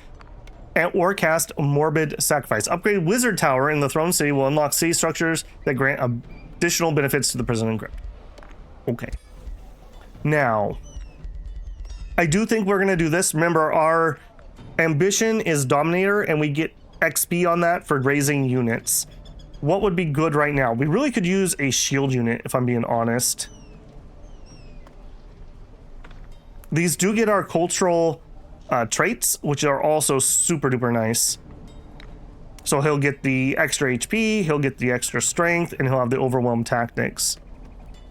or cast Morbid Sacrifice. Upgrade Wizard Tower in the Throne City will unlock city structures that grant additional benefits to the prison and crypt. Okay. Now, I do think we're going to do this. Remember, our ambition is Dominator, and we get XP on that for raising units. What would be good right now? We really could use a shield unit, if I'm being honest. These do get our cultural traits, which are also super duper nice. So he'll get the extra HP, he'll get the extra strength, and he'll have the overwhelm tactics.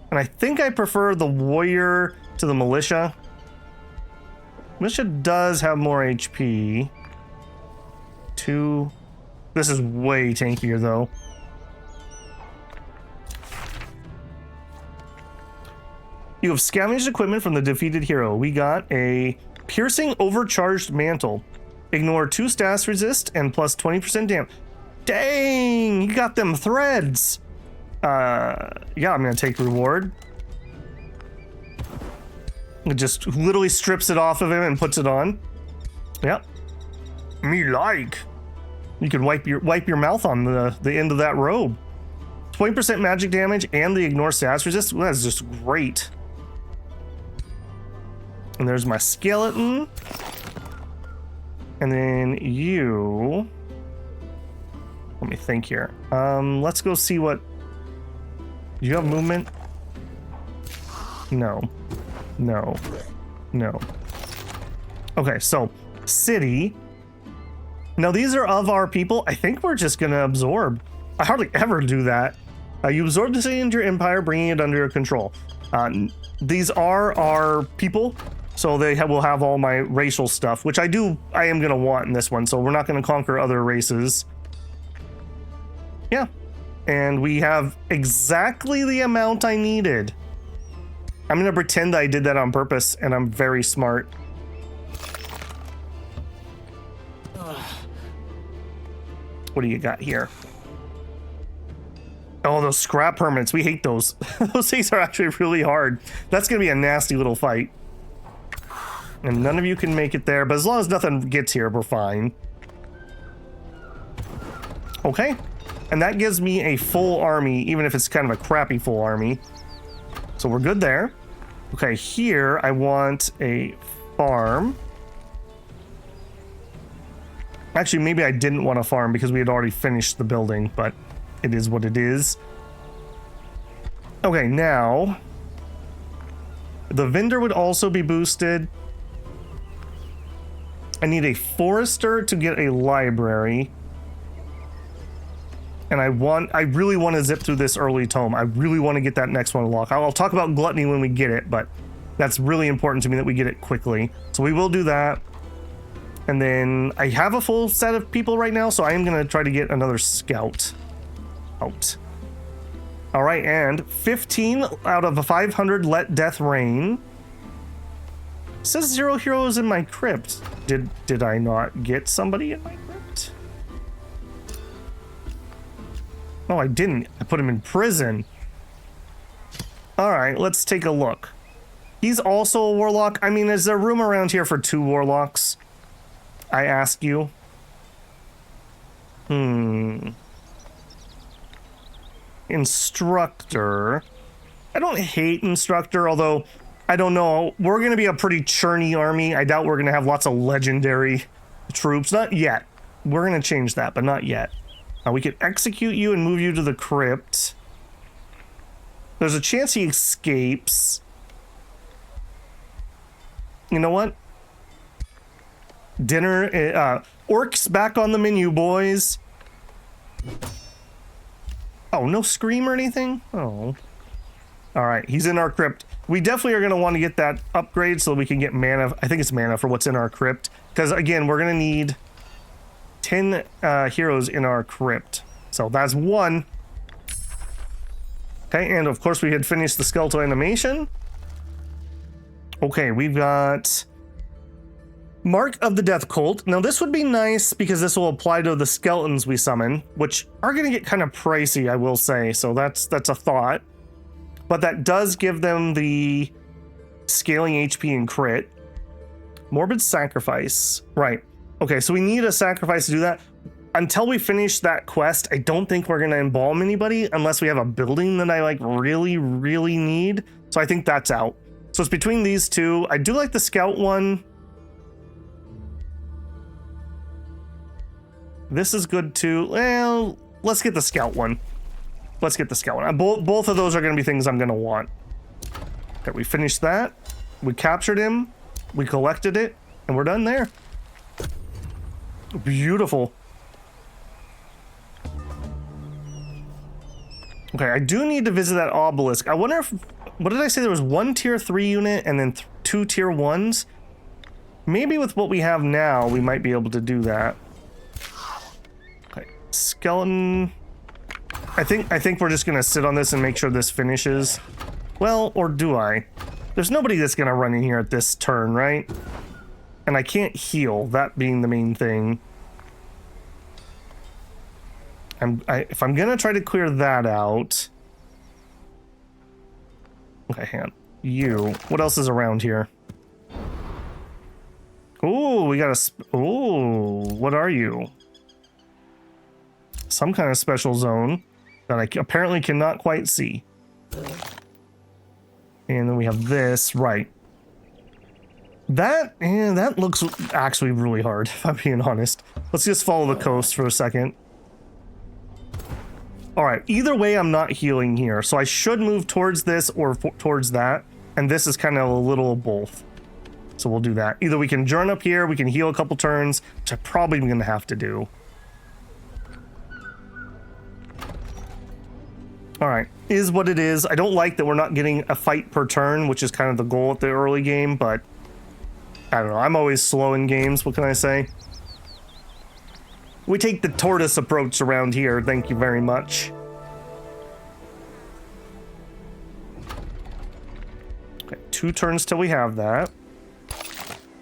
And I think I prefer the warrior to the militia. Militia does have more HP. 2. This is way tankier though. You have scavenged equipment from the defeated hero. We got a piercing overcharged mantle. Ignore 2 stats resist and plus 20% damage. Dang, you got them threads. Yeah, I'm gonna take reward. It just literally strips it off of him and puts it on. Yep. Me like. You can wipe your mouth on the end of that robe. 20% magic damage and the ignore stats resist. Well, that's just great. And there's my skeleton. And then you. Let me think here. Let's go see what. Do you have movement? No. No. No. Okay, so city. Now these are of our people. I think we're just gonna absorb. I hardly ever do that. You absorb the city into your empire, bringing it under your control. These are our people. So they will have all my racial stuff, which I am gonna want in this one. So we're not gonna conquer other races. Yeah. And we have exactly the amount I needed. I'm gonna pretend I did that on purpose, and I'm very smart. What do you got here? Oh, those scrap permits. We hate those. Those things are actually really hard. That's gonna be a nasty little fight. And none of you can make it there, but as long as nothing gets here, we're fine. Okay. And that gives me a full army, even if it's kind of a crappy full army. So we're good there. Okay, here I want a farm. Actually, maybe I didn't want a farm because we had already finished the building, but it is what it is. Okay, now the vendor would also be boosted. I need a forester to get a library. And I really want to zip through this early tome. I really want to get that next one unlocked. I'll talk about gluttony when we get it, but that's really important to me that we get it quickly. So we will do that. And then I have a full set of people right now, so I am going to try to get another scout out. All right, and 15 out of 500 let death reign. It says 0 heroes in my crypt. Did I not get somebody in my crypt? No, I didn't. I put him in prison. All right, let's take a look. He's also a warlock. I mean, is there room around here for 2 warlocks? I ask you. Instructor. I don't hate instructor, although I don't know. We're going to be a pretty churny army. I doubt we're going to have lots of legendary troops. Not yet. We're going to change that, but not yet. We could execute you and move you to the crypt. There's a chance he escapes. You know what? Dinner. Orcs back on the menu, boys. Oh, no scream or anything? Oh. Alright, he's in our crypt. We definitely are going to want to get that upgrade so we can get mana. I think it's mana for what's in our crypt. Because, again, we're going to need 10 heroes in our crypt. So that's 1. Okay, and of course we had finished the skeletal animation. Okay, we've got Mark of the Death Cult. Now this would be nice because this will apply to the skeletons we summon, which are going to get kind of pricey, I will say. So that's a thought. But that does give them the scaling HP and crit. Morbid sacrifice. Right. Okay, so we need a sacrifice to do that. Until we finish that quest, I don't think we're going to embalm anybody unless we have a building that I like really, really need. So I think that's out. So it's between these two. I do like the scout one. This is good too. Well, let's get the scout one. Let's get the scout one. Both of those are going to be things I'm going to want. Okay, we finished that. We captured him. We collected it. And we're done there. Beautiful. Okay, I do need to visit that obelisk. I wonder if... What did I say? There was one tier 3 unit and then 2 tier 1s? Maybe with what we have now, we might be able to do that. Okay, skeleton... I think we're just gonna sit on this and make sure this finishes. Well, or do I? There's nobody that's gonna run in here at this turn, right? And I can't heal, that being the main thing. If I'm gonna try to clear that out... Okay, hang on. You. What else is around here? Ooh, we got a... Ooh, what are you? Some kind of special zone that I apparently cannot quite see. And then we have this, right. That looks actually really hard, if I'm being honest. Let's just follow the coast for a second. Alright, either way I'm not healing here, so I should move towards this or towards that, and this is kind of a little of both. So we'll do that. Either we can journey up here, we can heal a couple turns, which I'm probably going to have to do. Alright, is what it is. I don't like that we're not getting a fight per turn, which is kind of the goal at the early game, but I don't know. I'm always slow in games, what can I say? We take the tortoise approach around here, thank you very much. Okay, 2 turns till we have that.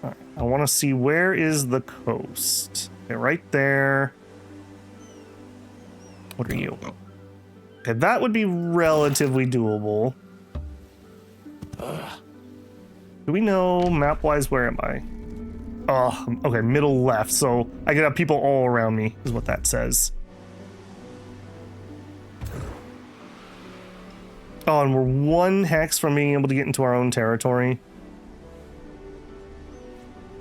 All right, I want to see where is the coast. Okay, right there. What are you? Okay, that would be relatively doable. Do we know map-wise where am I? Oh, okay, middle left, so I could have people all around me, is what that says. Oh, and we're 1 hex from being able to get into our own territory.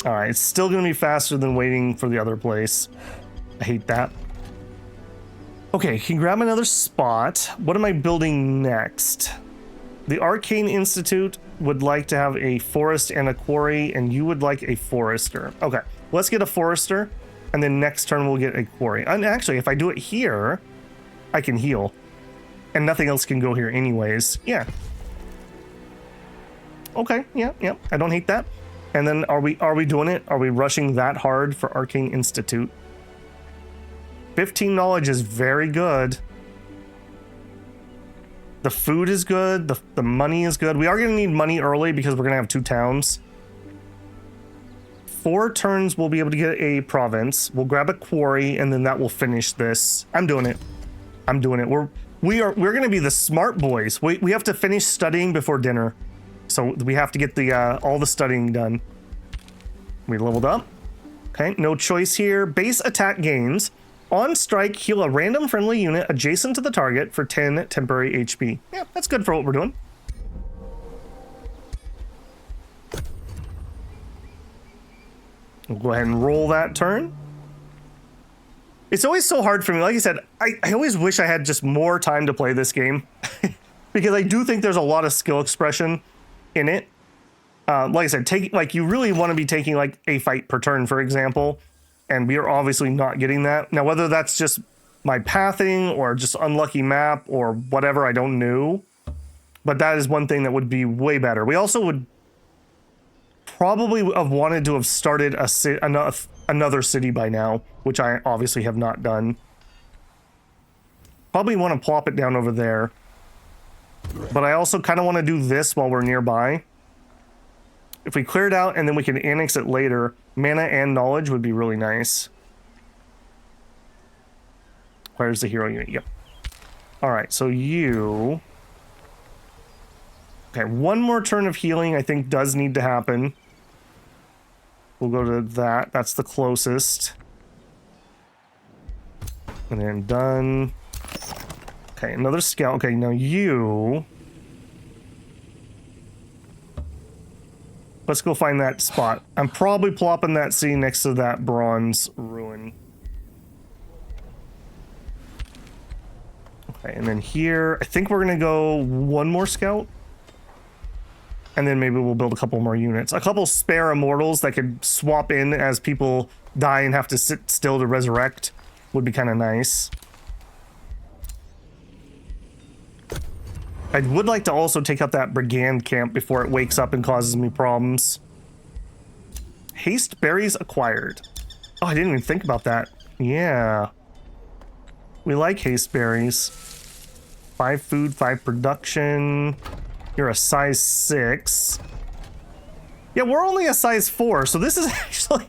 Alright, it's still going to be faster than waiting for the other place. I hate that. Okay, can grab another spot. What am I building next? The Arcane Institute would like to have a forest and a quarry, and you would like a forester. Okay, let's get a forester, and then next turn we'll get a quarry. And actually, if I do it here, I can heal. And nothing else can go here anyways. Yeah. Okay, yeah, I don't hate that. And then are we doing it? Are we rushing that hard for Arcane Institute? 15 knowledge is very good. The food is good. The money is good. We are going to need money early because we're going to have 2 towns. 4 turns we'll be able to get a province. We'll grab a quarry and then that will finish this. I'm doing it. I'm doing it. We're going to be the smart boys. We have to finish studying before dinner. So we have to get the all the studying done. We leveled up. Okay, no choice here. Base attack gains. On strike, heal a random friendly unit adjacent to the target for 10 temporary HP. Yeah, that's good for what we're doing. We'll go ahead and roll that turn. It's always so hard for me. Like I said, I always wish I had just more time to play this game. Because I do think there's a lot of skill expression in it. Like I said, you really want to be taking like a fight per turn, for example. And we are obviously not getting that. Now, whether that's just my pathing or just unlucky map or whatever, I don't know. But that is one thing that would be way better. We also would probably have wanted to have started another city by now, which I obviously have not done. Probably want to plop it down over there. But I also kind of want to do this while we're nearby. If we clear it out and then we can annex it later, mana and knowledge would be really nice. Where's the hero unit? Yep. Alright, so you... Okay, one more turn of healing I think does need to happen. We'll go to that. That's the closest. And then done. Okay, another scout. Okay, now you... Let's go find that spot. I'm probably plopping that city next to that bronze ruin. Okay, and then here, I think we're gonna go one more scout. And then maybe we'll build a couple more units. A couple spare immortals that could swap in as people die and have to sit still to resurrect would be kind of nice. I would like to also take out that brigand camp before it wakes up and causes me problems. Haste berries acquired. Oh, I didn't even think about that. Yeah. We like haste berries. 5 food, 5 production. You're a size 6. Yeah, we're only a size 4, so this is actually...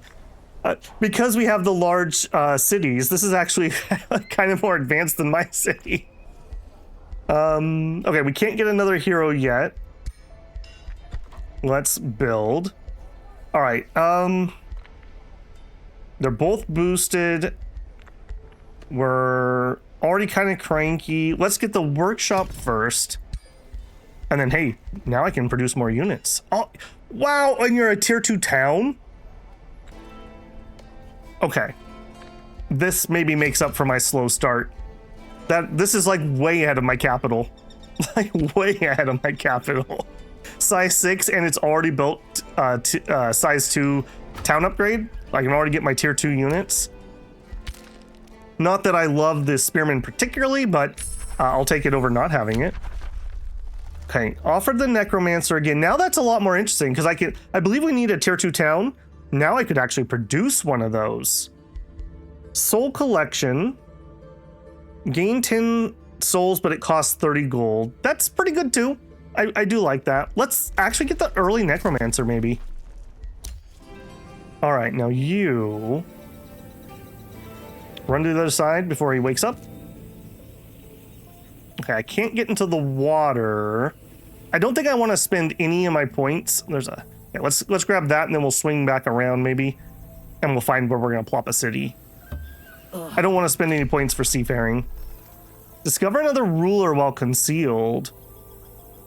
because we have the large cities, this is actually kind of more advanced than my city. Okay, we can't get another hero yet. Let's build. All right, they're both boosted. We're already kind of cranky. Let's get the workshop first. And then, hey, now I can produce more units. Oh, wow, and you're a tier 2 town? Okay. This maybe makes up for my slow start. This is like way ahead of my capital. Like way ahead of my capital. Size 6 and it's already built size 2 town upgrade. I can already get my tier 2 units. Not that I love this spearman particularly, but I'll take it over not having it. Okay, offered the necromancer again. Now that's a lot more interesting because I believe we need a tier 2 town. Now I could actually produce one of those. Soul collection. Gain 10 souls, but it costs 30 gold. That's pretty good too. I do like that. Let's actually get the early necromancer maybe. All right, now you run to the other side before he wakes up. Okay, I can't get into the water. I don't think I want to spend any of my points. There's a... Yeah, let's grab that and then we'll swing back around maybe. And we'll find where we're going to plop a city. I don't want to spend any points for seafaring. Discover another ruler while concealed.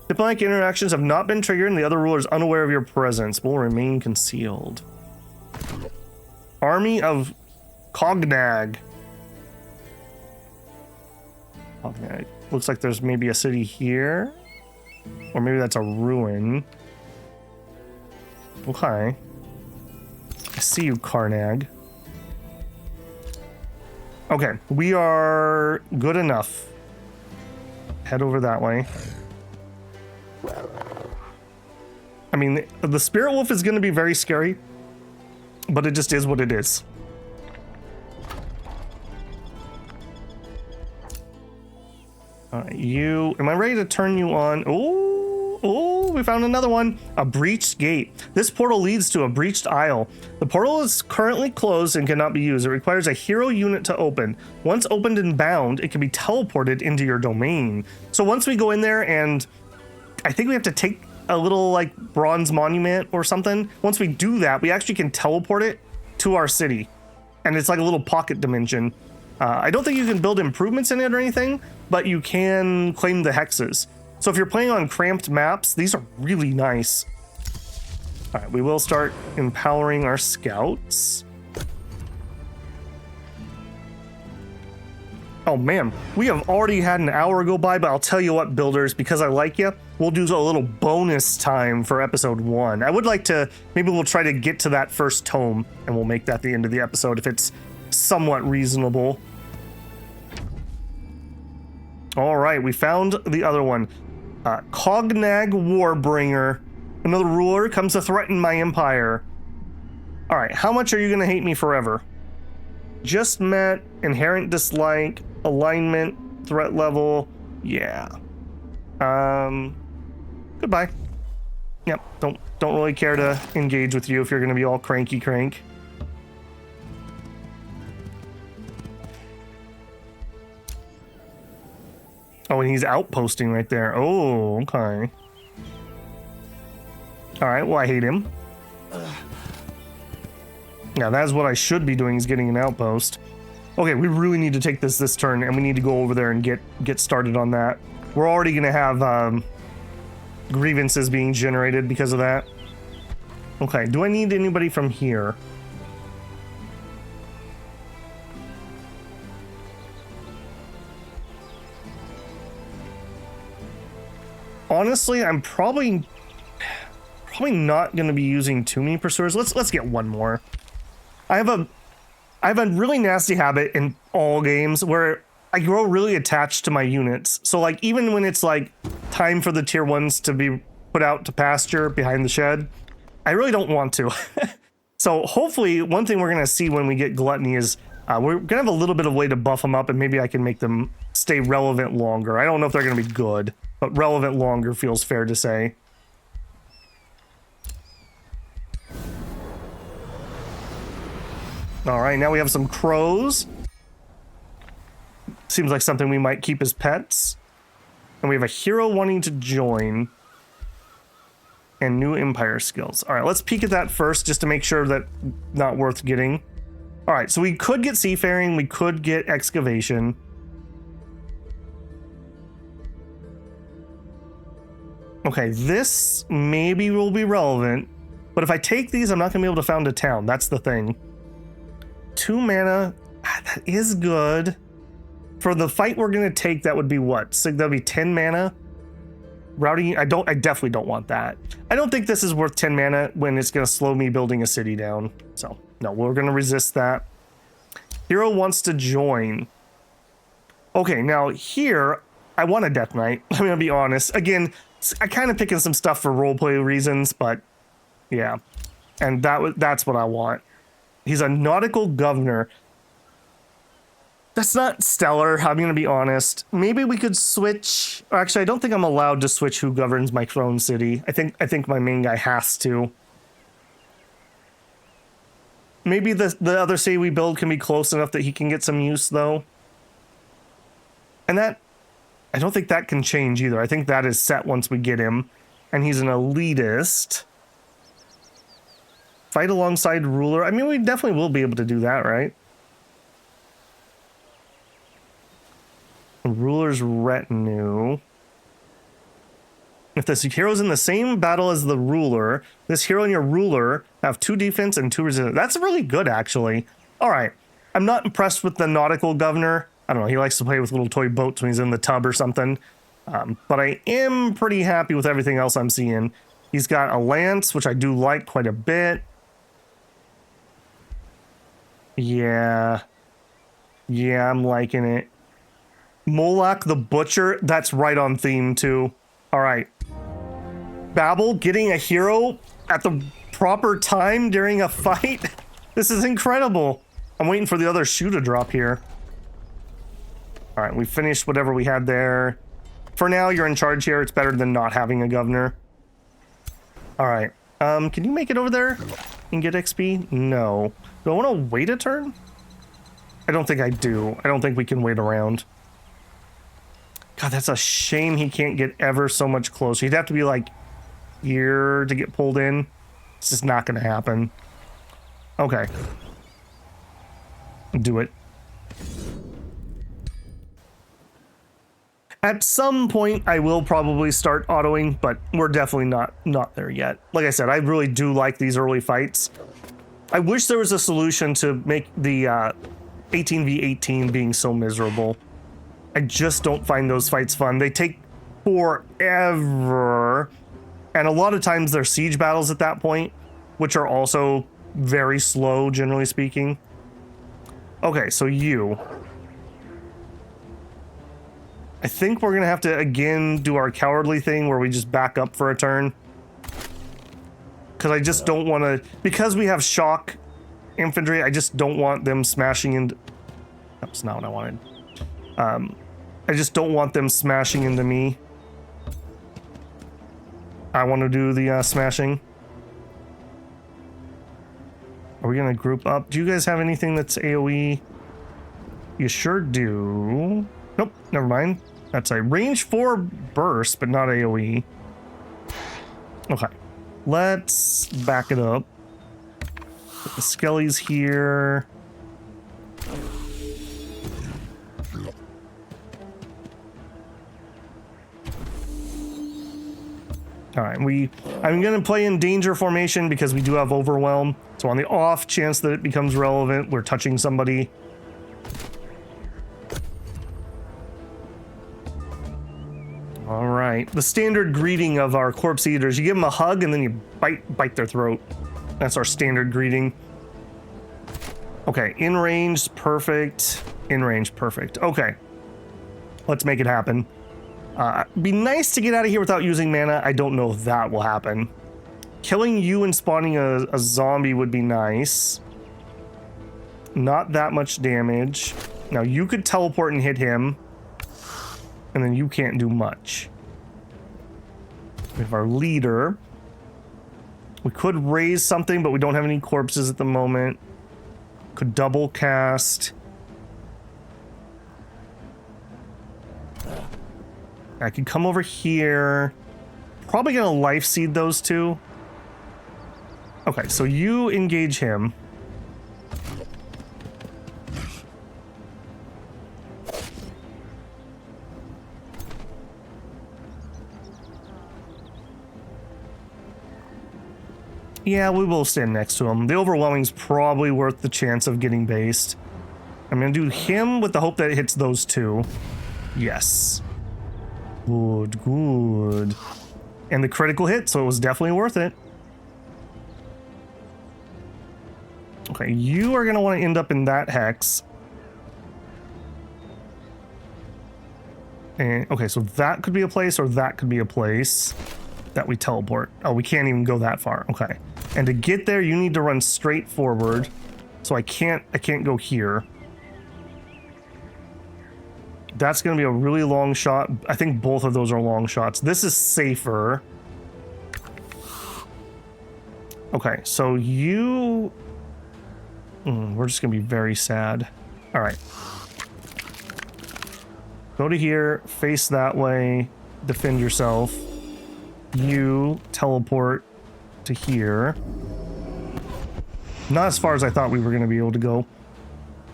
Diplomatic interactions have not been triggered and the other ruler is unaware of your presence. Will remain concealed. Army of Cognag. Okay. Looks like there's maybe a city here. Or maybe that's a ruin. Okay. I see you, Carnag. Okay, we are good enough. Head over that way. I mean, the spirit wolf is going to be very scary, but it just is what it is. You, am I ready to turn you on? Oh, we found another one. A breached gate. This portal leads to a breached aisle. The portal is currently closed and cannot be used. It requires a hero unit to open. Once opened and bound, it can be teleported into your domain. So once we go in there and I think we have to take a little like bronze monument or something. Once we do that, we actually can teleport it to our city. And it's like a little pocket dimension. I don't think you can build improvements in it or anything, but you can claim the hexes. So if you're playing on cramped maps, these are really nice. All right, we will start empowering our scouts. Oh man, we have already had an hour go by, but I'll tell you what, builders, because I like you, we'll do a little bonus time for episode 1. I would like to, maybe we'll try to get to that first tome and we'll make that the end of the episode if it's somewhat reasonable. All right, we found the other one. Cognag Warbringer. Another ruler comes to threaten my empire. All right, how much are you going to hate me forever? Just met, inherent dislike, alignment, threat level. Yeah. Goodbye. Yep, don't really care to engage with you if you're going to be all cranky crank. Oh, and he's outposting right there. Oh, okay. All right, well, I hate him. Yeah, that's what I should be doing, is getting an outpost. Okay, we really need to take this turn, and we need to go over there and get started on that. We're already going to have grievances being generated because of that. Okay, do I need anybody from here? Honestly, I'm probably not going to be using too many pursuers. Let's get one more. I have a really nasty habit in all games where I grow really attached to my units. So like even when it's like time for the tier 1s to be put out to pasture behind the shed, I really don't want to. So hopefully one thing we're going to see when we get Gluttony is we're going to have a little bit of way to buff them up, and maybe I can make them stay relevant longer. I don't know if they're going to be good, but relevant longer feels fair to say. All right, now we have some crows. Seems like something we might keep as pets. And we have a hero wanting to join. And new empire skills. All right, let's peek at that first just to make sure that not worth getting. All right, so we could get seafaring. We could get excavation. Okay, this maybe will be relevant. But if I take these, I'm not going to be able to found a town. That's the thing. 2 mana, that is good. For the fight we're gonna take, that would be what? So that'd be 10 mana. Routing, I definitely don't want that. I don't think this is worth 10 mana when it's gonna slow me building a city down. So no, we're gonna resist that. Hero wants to join. Okay, now here, I want a Death Knight. I'm gonna be honest. Again, I kind of picking some stuff for roleplay reasons, but yeah. And that's what I want. He's a nautical governor. That's not stellar, I'm gonna be honest. Maybe we could switch. Actually, I don't think I'm allowed to switch who governs my throne city. I think my main guy has to. Maybe the other city we build can be close enough that he can get some use, though. And that, I don't think that can change either. I think that is set once we get him. And he's an elitist. Fight alongside ruler. I mean, we definitely will be able to do that, right? Ruler's retinue. If this hero's in the same battle as the ruler, this hero and your ruler have 2 defense and 2 resistance. That's really good, actually. All right. I'm not impressed with the nautical governor. I don't know. He likes to play with little toy boats when he's in the tub or something. But I am pretty happy with everything else I'm seeing. He's got a lance, which I do like quite a bit. Yeah. Yeah, I'm liking it. Moloch the Butcher, that's right on theme too. All right. Babel getting a hero at the proper time during a fight. This is incredible. I'm waiting for the other shoe to drop here. All right, we finished whatever we had there. For now, you're in charge here. It's better than not having a governor. All right. Can you make it over there and get XP? No. Do I want to wait a turn? I don't think I do. I don't think we can wait around. God, that's a shame he can't get ever so much closer. He'd have to be like here to get pulled in. It's just not going to happen. Okay. Do it. At some point, I will probably start autoing, but we're definitely not there yet. Like I said, I really do like these early fights. I wish there was a solution to make the 18v18 being so miserable. I just don't find those fights fun. They take forever. And a lot of times they're siege battles at that point, which are also very slow, generally speaking. Okay, so you. I think we're going to have to, again, do our cowardly thing where we just back up for a turn. Because I just don't want to... Because we have shock infantry, I just don't want them smashing into... That's not what I wanted. I just don't want them smashing into me. I want to do the smashing. Are we going to group up? Do you guys have anything that's AoE? You sure do. Nope, never mind. That's a range 4 burst, but not AoE. Okay. Let's back it up. Put the skellies here. All right, I'm going to play in danger formation because we do have overwhelm. So on the off chance that it becomes relevant, we're touching somebody. All right, the standard greeting of our corpse eaters, you give them a hug and then you bite their throat. That's our standard greeting. Okay, in range, perfect. In range, perfect. Okay, let's make it happen. Be nice to get out of here without using mana. I don't know if that will happen. Killing you and spawning a zombie would be nice. Not that much damage. Now you could teleport and hit him. And then you can't do much. We have our leader. We could raise something, but we don't have any corpses at the moment. Could double cast. I could come over here. Probably gonna life seed those two. Okay, so you engage him. Yeah, we will stand next to him. The overwhelming's probably worth the chance of getting based. I'm gonna do him with the hope that it hits those two. Yes. Good, good. And the critical hit, so it was definitely worth it. Okay, you are gonna want to end up in that hex. And okay, so that could be a place, or that could be a place that we teleport. Oh, we can't even go that far. Okay. And to get there, you need to run straight forward. So I can't go here. That's going to be a really long shot. I think both of those are long shots. This is safer. Okay, so you... we're just going to be very sad. All right. Go to here, face that way, defend yourself. You teleport to here. Not as far as I thought we were going to be able to go.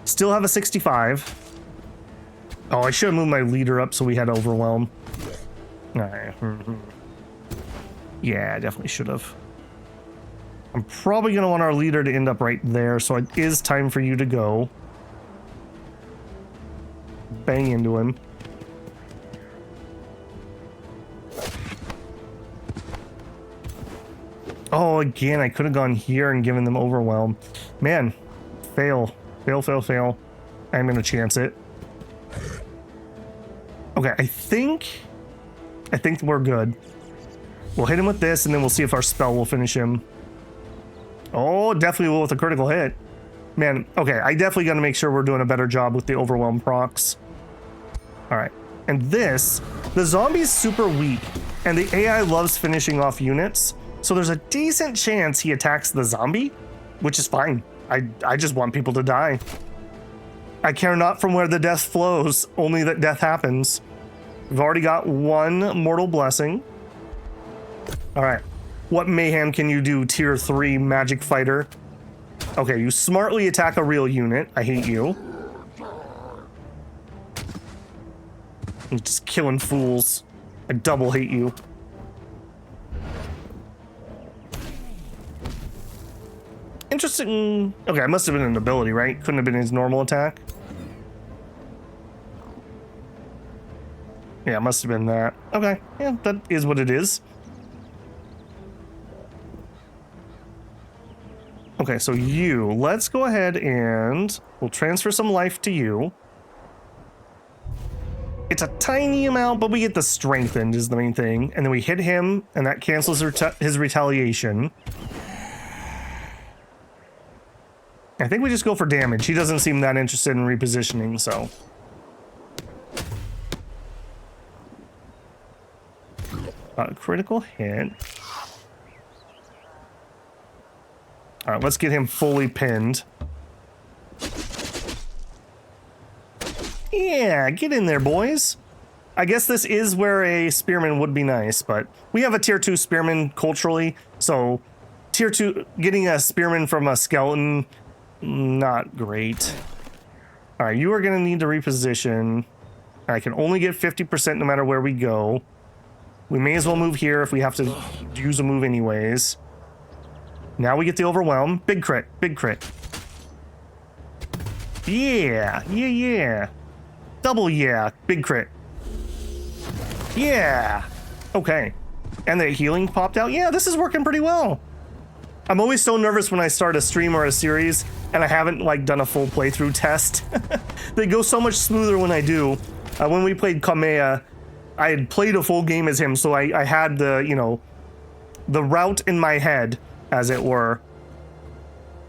Still have a 65. Oh, I should have moved my leader up so we had overwhelm. Alright. Yeah, I definitely should have. I'm probably going to want our leader to end up right there, so it is time for you to go. Bang into him. Oh, again, I could have gone here and given them overwhelm. Man, fail. Fail, fail, fail. I'm going to chance it. Okay, I think we're good. We'll hit him with this, and then we'll see if our spell will finish him. Oh, definitely will with a critical hit. Man, okay, I definitely got to make sure we're doing a better job with the overwhelm procs. All right, and this, the zombie's super weak, and the AI loves finishing off units, so there's a decent chance he attacks the zombie, which is fine. I just want people to die. I care not from where the death flows, only that death happens. We've already got one mortal blessing. All right. What mayhem can you do, tier 3 magic fighter? Okay, you smartly attack a real unit. I hate you. You're just killing fools. I double hate you. Interesting. Okay, it must have been an ability, right? Couldn't have been his normal attack. Yeah, it must have been that. Okay, yeah, that is what it is. Okay, so you, let's go ahead and we'll transfer some life to you. It's a tiny amount, but we get the strengthened is the main thing. And then we hit him, and that cancels his retaliation. I think we just go for damage. He doesn't seem that interested in repositioning, so... critical hit. All right, let's get him fully pinned. Yeah, get in there, boys. I guess this is where a spearman would be nice, but we have a tier 2 spearman culturally, so tier 2, getting a spearman from a skeleton, not great. All right, you are going to need to reposition. I can only get 50% no matter where we go. We may as well move here if we have to use a move anyways. Now we get the overwhelm. Big crit, big crit. Yeah, yeah, yeah. Double yeah, big crit. Yeah. Okay. And the healing popped out. Yeah, this is working pretty well. I'm always so nervous when I start a stream or a series and I haven't like done a full playthrough test. They go so much smoother when I do. When we played Kamea, I had played a full game as him, so I had the, you know, the route in my head, as it were.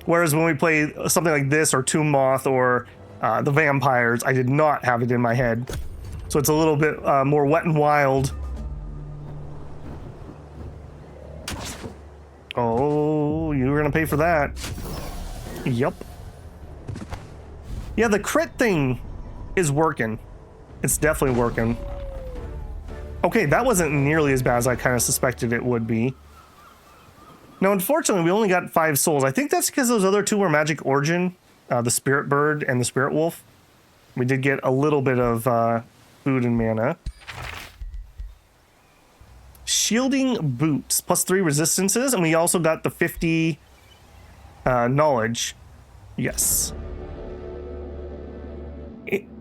Whereas when we play something like this or Tomb Moth or the vampires, I did not have it in my head. So it's a little bit more wet and wild. Oh, you were gonna pay for that. Yup. Yeah, the crit thing is working. It's definitely working. Okay, that wasn't nearly as bad as I kind of suspected it would be. Now, unfortunately, we only got 5 souls. I think that's because those other 2 were magic origin, the spirit bird and the spirit wolf. We did get a little bit of food and mana. Shielding boots, +3 resistances, and we also got the 50 knowledge. Yes.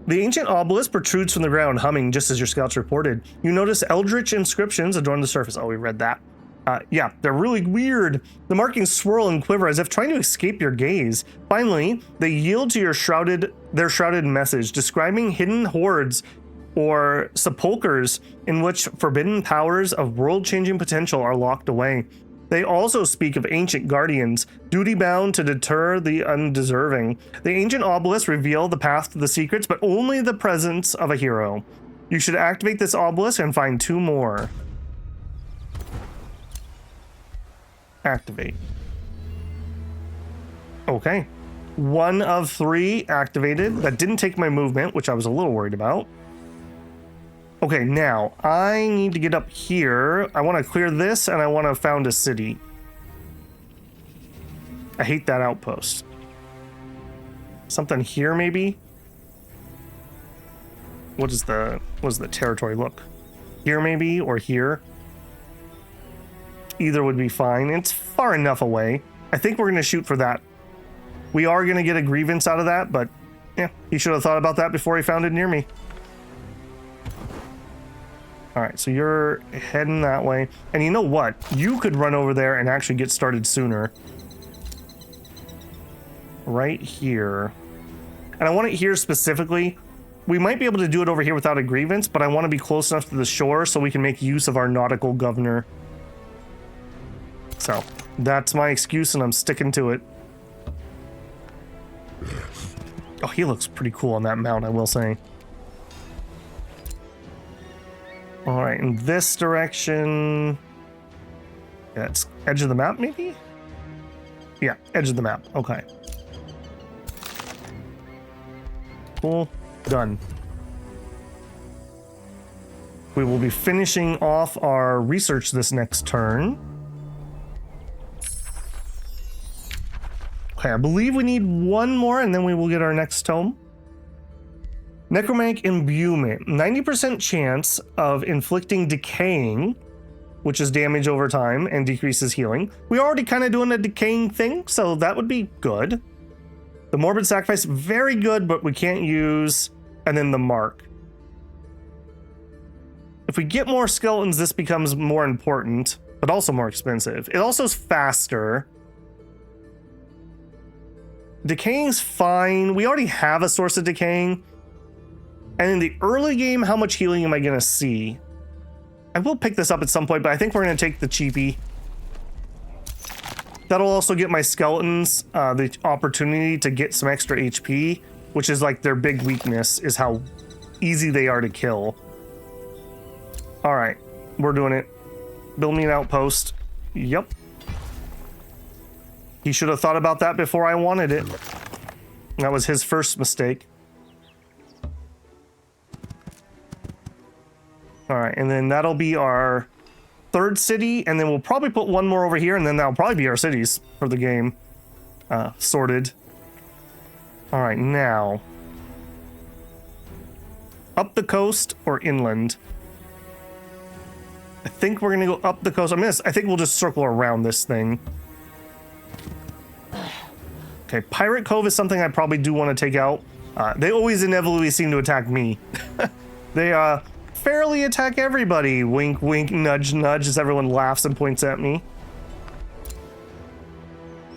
The ancient obelisk protrudes from the ground, humming just as your scouts reported. You notice eldritch inscriptions adorn the surface. Oh, we read that. Yeah, they're really weird. The markings swirl and quiver as if trying to escape your gaze. Finally, they yield to their shrouded message, describing hidden hordes or sepulchres in which forbidden powers of world-changing potential are locked away. They also speak of ancient guardians, duty-bound to deter the undeserving. The ancient obelisks reveal the path to the secrets, but only the presence of a hero. You should activate this obelisk and find 2 more. Activate. Okay. 1 of 3 activated. That didn't take my movement, which I was a little worried about. Okay, now, I need to get up here. I want to clear this, and I want to found a city. I hate that outpost. Something here, maybe? What does the territory look? Here, maybe? Or here? Either would be fine. It's far enough away. I think we're going to shoot for that. We are going to get a grievance out of that, but yeah, he should have thought about that before he found it near me. All right, so you're heading that way. And you know what? You could run over there and actually get started sooner. Right here. And I want it here specifically. We might be able to do it over here without a grievance, but I want to be close enough to the shore so we can make use of our nautical governor. So, that's my excuse and I'm sticking to it. Oh, he looks pretty cool on that mount, I will say. All right, in this direction, yeah, it's edge of the map, maybe? Yeah, edge of the map. Okay. Cool. Done. We will be finishing off our research this next turn. Okay, I believe we need 1 more, and then we will get our next tome. Necromantic Imbuement, 90% chance of inflicting decaying, which is damage over time and decreases healing. We're already kind of doing a decaying thing, so that would be good. The Morbid Sacrifice, very good, but we can't use. And then the Mark. If we get more skeletons, this becomes more important, but also more expensive. It also is faster. Decaying's fine. We already have a source of decaying. And in the early game, how much healing am I going to see? I will pick this up at some point, but I think we're going to take the cheapie. That'll also get my skeletons the opportunity to get some extra HP, which is like their big weakness, is how easy they are to kill. All right, we're doing it. Build me an outpost. Yep. He should have thought about that before I wanted it. That was his first mistake. All right, and then that'll be our third city, and then we'll probably put one more over here, and then that'll probably be our cities for the game. Sorted. All right, now up the coast or inland? I think we're gonna go up the coast. I think we'll just circle around this thing. Okay, Pirate Cove is something I probably do want to take out. They always inevitably seem to attack me. They fairly attack everybody. Wink, wink, nudge, nudge, as everyone laughs and points at me.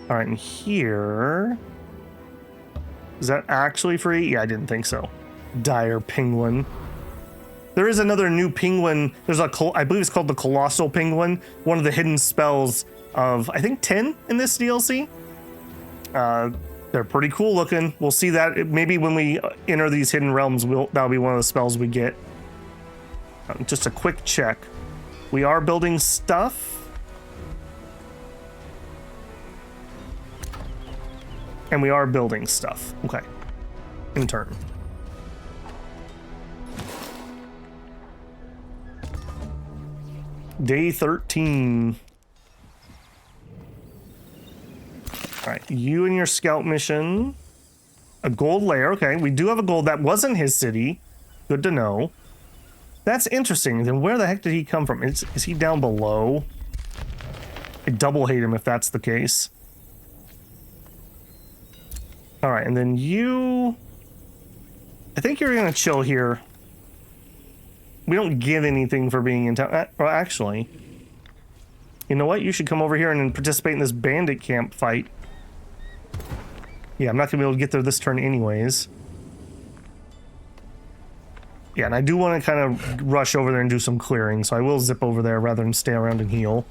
All right, and here... Is that actually free? Yeah, I didn't think so. Dire Penguin. There is another new penguin. There's I believe it's called the Colossal Penguin. One of the hidden spells of, I think, 10 in this DLC. They're pretty cool looking. We'll see that maybe when we enter these hidden realms, that'll be one of the spells we get. Just a quick check. We are building stuff. And we are building stuff. Okay. In turn. Day 13. All right, you and your scout mission. A gold layer. Okay, we do have a gold. That wasn't his city. Good to know. That's interesting. Then where the heck did he come from? Is he down below? I double hate him if that's the case. All right, and then you... I think you're going to chill here. We don't get anything for being in town. Well, actually, you know what? You should come over here and participate in this bandit camp fight. Yeah, I'm not going to be able to get there this turn anyways. Yeah, and I do want to kind of rush over there and do some clearing, so I will zip over there rather than stay around and heal.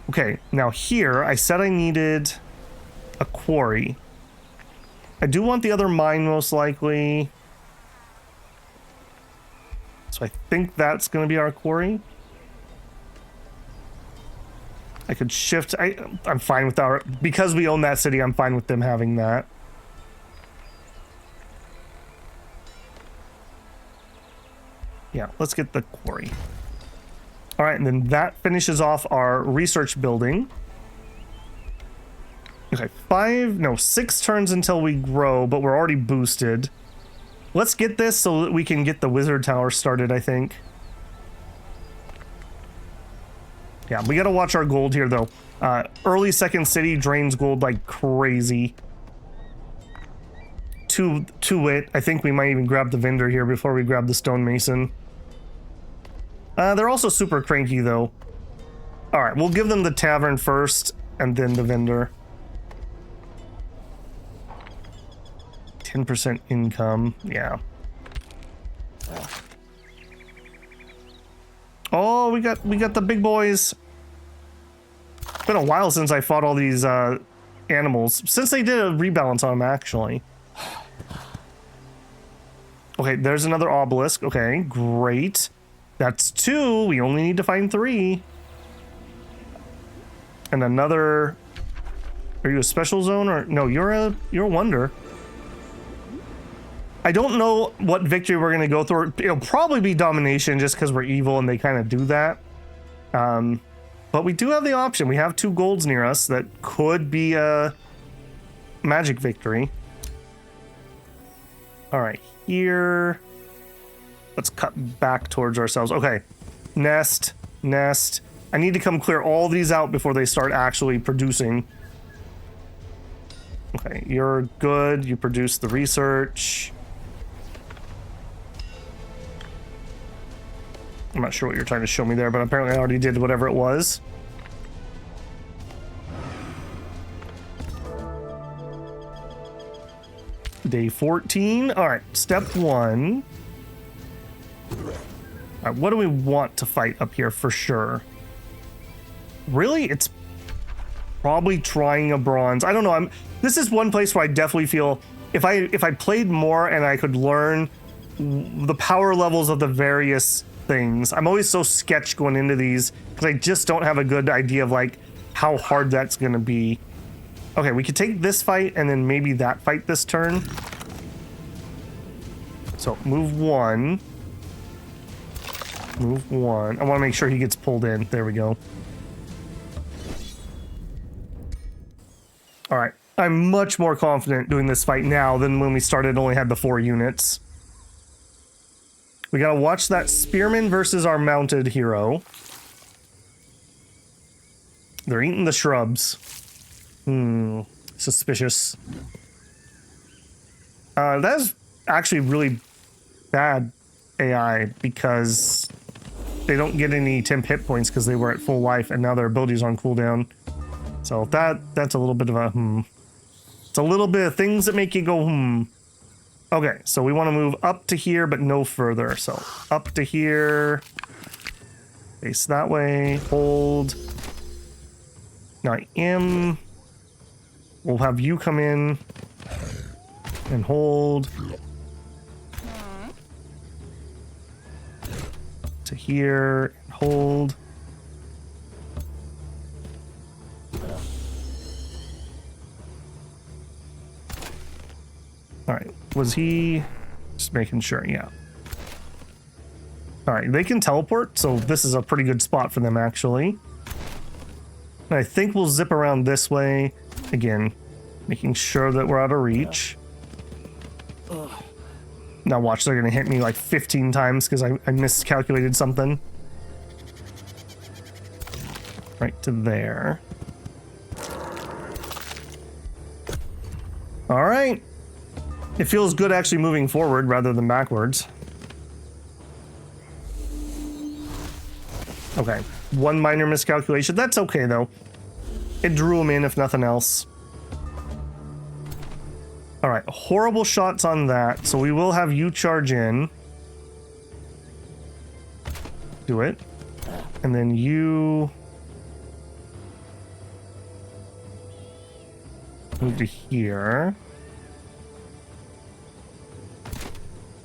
Okay, now here, I said I needed a quarry. I do want the other mine most likely. So I think that's going to be our quarry. I could shift. I'm fine with our... Because we own that city, I'm fine with them having that. Yeah, let's get the quarry. All right, and then that finishes off our research building. Okay, 6 turns until we grow, but we're already boosted. Let's get this so that we can get the wizard tower started, I think. Yeah, we gotta watch our gold here, though. Early second city drains gold like crazy. To it, I think we might even grab the vendor here before we grab the stonemason. They're also super cranky, though. All right, we'll give them the tavern first, and then the vendor. 10% income, yeah. Oh, we got the big boys. It's been a while since I fought all these animals. Since they did a rebalance on them, actually. Okay, there's another obelisk. Okay, great. That's 2. We only need to find 3. And another... Are you a special zone or... No, you're a wonder. I don't know what victory we're going to go through. It'll probably be domination just because we're evil and they kind of do that. But we do have the option. We have 2 golds near us that could be a magic victory. All right, here. Let's cut back towards ourselves. Okay, nest. I need to come clear all these out before they start actually producing. Okay, you're good. You produce the research. I'm not sure what you're trying to show me there, but apparently I already did whatever it was. Day 14. All right, step 1. All right, what do we want to fight up here for sure? Really, it's probably trying a bronze. I don't know. This is one place where I definitely feel if I played more and I could learn the power levels of the various things. I'm always so sketched going into these because I just don't have a good idea of like how hard that's going to be. Okay, we could take this fight and then maybe that fight this turn. So move 1. Move one. I want to make sure he gets pulled in. There we go. All right. I'm much more confident doing this fight now than when we started only had the 4 units. We gotta watch that spearman versus our mounted hero. They're eating the shrubs. Suspicious. That is actually really bad AI because they don't get any temp hit points because they were at full life and now their abilities are on cooldown. So that's a little bit of a It's a little bit of things that make you go Okay, so we want to move up to here but no further. So up to here. Face that way. Hold. Now we'll have you come in and hold. To here and hold. All right, was he just making sure? Yeah. All right, they can teleport, so this is a pretty good spot for them actually. And I think we'll zip around this way again, making sure that we're out of reach. Now watch, they're gonna hit me like 15 times because I miscalculated something. Right to there. All right. It feels good actually moving forward rather than backwards. Okay, one minor miscalculation. That's okay though. It drew him in if nothing else. All right, horrible shots on that. So we will have you charge in. Do it. And then you move to here.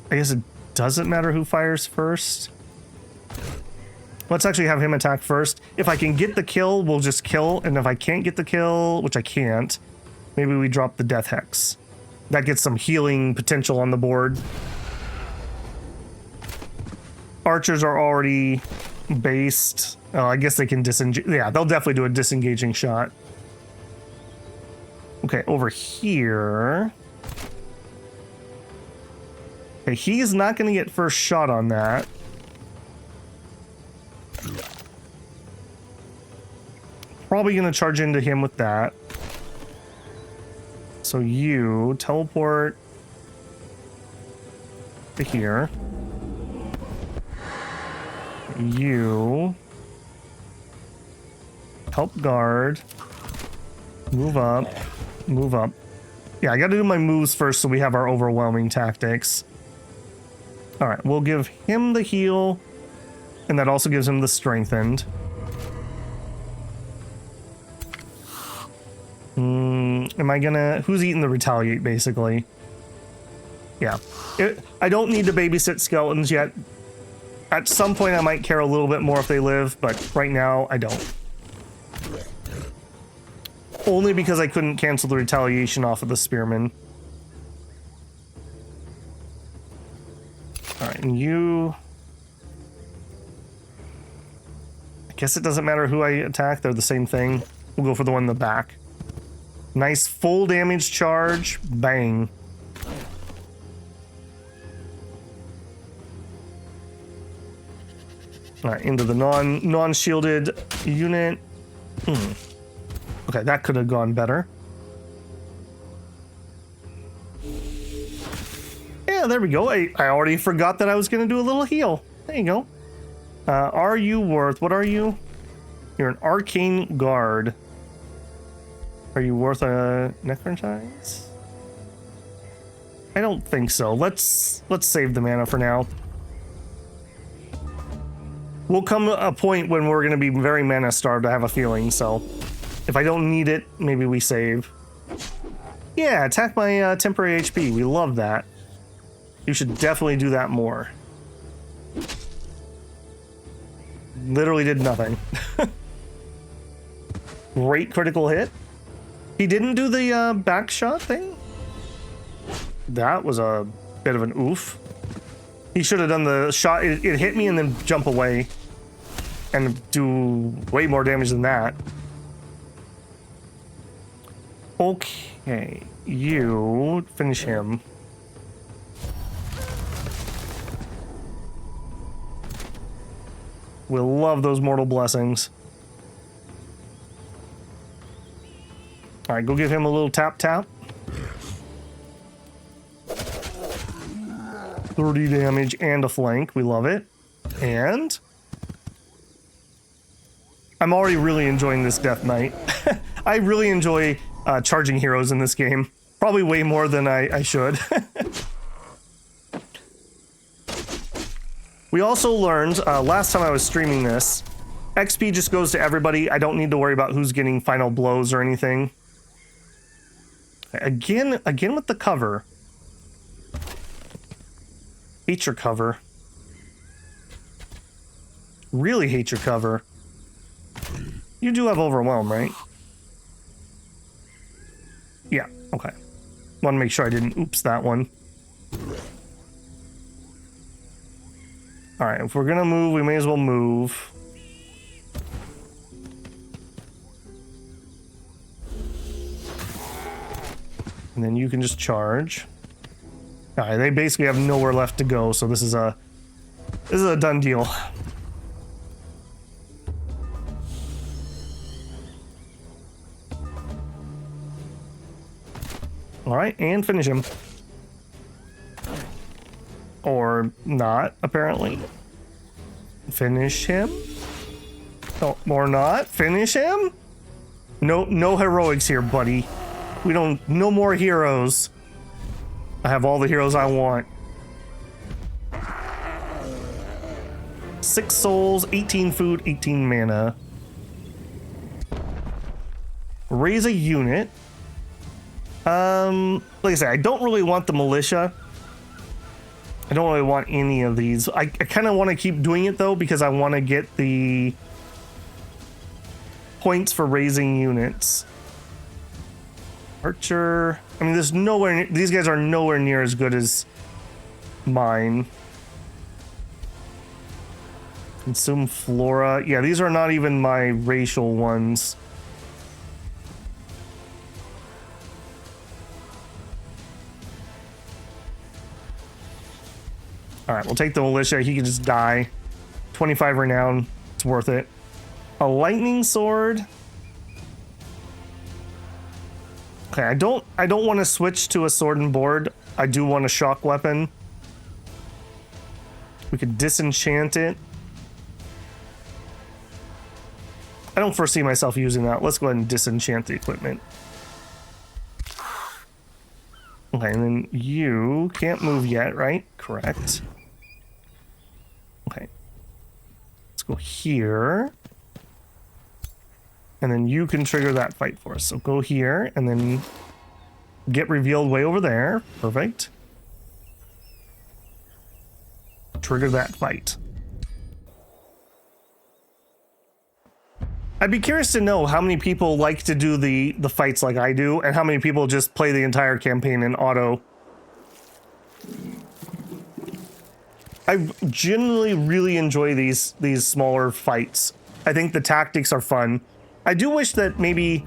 I guess it doesn't matter who fires first. Let's actually have him attack first. If I can get the kill, we'll just kill. And if I can't get the kill, which I can't, maybe we drop the Death Hex. That gets some healing potential on the board. Archers are already based. I guess they can disengage. Yeah, they'll definitely do a disengaging shot. Okay, over here. Okay, he's not going to get first shot on that. Probably going to charge into him with that. So you teleport to here. You help guard. Move up. Move up. Yeah, I got to do my moves first so we have our overwhelming tactics. All right, we'll give him the heal, and that also gives him the strengthened. Am I gonna... Who's eating the retaliate, basically? Yeah. I don't need to babysit skeletons yet. At some point, I might care a little bit more if they live, but right now, I don't. Only because I couldn't cancel the retaliation off of the spearman. Alright, and you... I guess it doesn't matter who I attack, they're the same thing. We'll go for the one in the back. Nice full damage charge. Bang. Alright, into the non-shielded unit. Okay, that could have gone better. Yeah, there we go. I already forgot that I was going to do a little heal. There you go. Are you worth... What are you? You're an arcane guard. Are you worth a necrotize? I don't think so. Let's save the mana for now. We'll come to a point when we're going to be very mana starved, I have a feeling, so if I don't need it, maybe we save. Yeah, attack my temporary HP. We love that. You should definitely do that more. Literally did nothing. Great critical hit. He didn't do the back shot thing? That was a bit of an oof. He should have done the shot. It hit me and then jump away and do way more damage than that. Okay, you finish him. We'll love those mortal blessings. All right, go give him a little tap tap. 30 damage and a flank. We love it. And I'm already really enjoying this Death Knight. I really enjoy charging heroes in this game. Probably way more than I should. We also learned last time I was streaming this, XP just goes to everybody. I don't need to worry about who's getting final blows or anything. Again with the cover. Hate your cover. Really hate your cover. You do have Overwhelm, right? Yeah, okay. Want to make sure I didn't oops that one. Alright, if we're gonna move, we may as well move. And then you can just charge. Alright, they basically have nowhere left to go, so this is a done deal. Alright, and finish him. Or not, apparently. Finish him? Oh, or not. Finish him? No heroics here, buddy. We don't, no more heroes. I have all the heroes I want. 6 souls, 18 food, 18 mana. Raise a unit. Like I said, I don't really want the militia. I don't really want any of these. I kind of want to keep doing it though, because I want to get the points for raising units. Archer. I mean, there's nowhere. These guys are nowhere near as good as mine. Consume flora. Yeah, these are not even my racial ones. All right, we'll take the militia. He can just die. 25 renown. It's worth it. A lightning sword. Okay, I don't want to switch to a sword and board. I do want a shock weapon. We could disenchant it. I don't foresee myself using that. Let's go ahead and disenchant the equipment. Okay, and then you can't move yet, right? Correct. Okay. Let's go here. And then you can trigger that fight for us. So go here and then get revealed way over there. Perfect. Trigger that fight. I'd be curious to know how many people like to do the fights like I do, and how many people just play the entire campaign in auto. I generally really enjoy these smaller fights. I think the tactics are fun. I do wish that maybe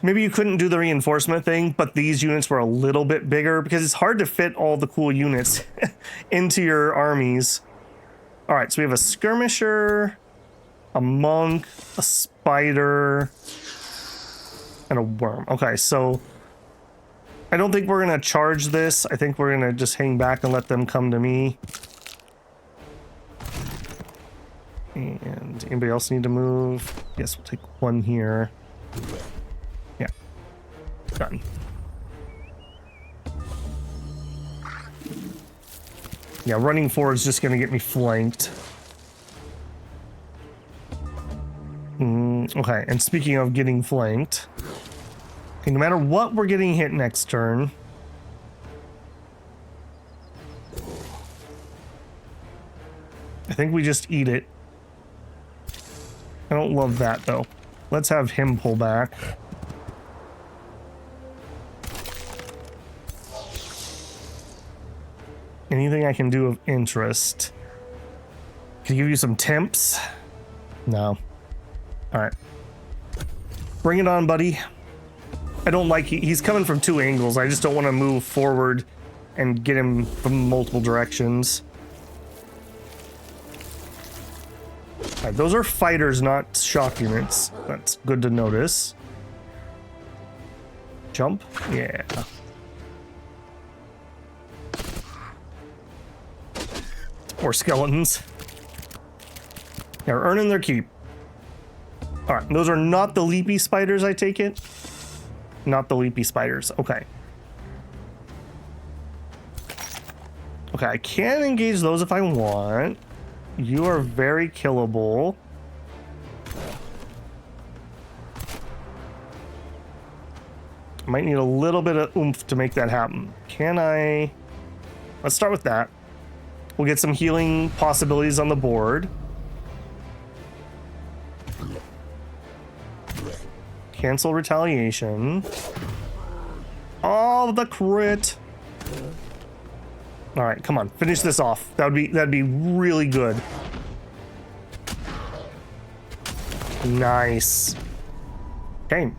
you couldn't do the reinforcement thing, but these units were a little bit bigger, because it's hard to fit all the cool units into your armies. All right, so we have a skirmisher, a monk, a spider, and a worm. Okay, so I don't think we're gonna charge this. I think we're gonna just hang back and let them come to me. And anybody else need to move? Yes, we'll take one here. Yeah, done. Yeah, running forward is just gonna get me flanked. Okay, and speaking of getting flanked, okay, no matter what, we're getting hit next turn. I think we just eat it. I don't love that though. Let's have him pull back. Anything I can do of interest? Can I give you some temps? No. All right. Bring it on, buddy. I don't like, he's coming from two angles. I just don't want to move forward and get him from multiple directions. All right, those are fighters, not shock units. That's good to notice. Jump? Yeah. Or skeletons. They're earning their keep. All right, those are not the leapy spiders, I take it? Not the leapy spiders. Okay. Okay, I can engage those if I want. You are very killable. Might need a little bit of oomph to make that happen. Can I? Let's start with that. We'll get some healing possibilities on the board. Cancel retaliation. Oh, the crit. All right, come on, finish this off. That'd be really good. Nice. Okay.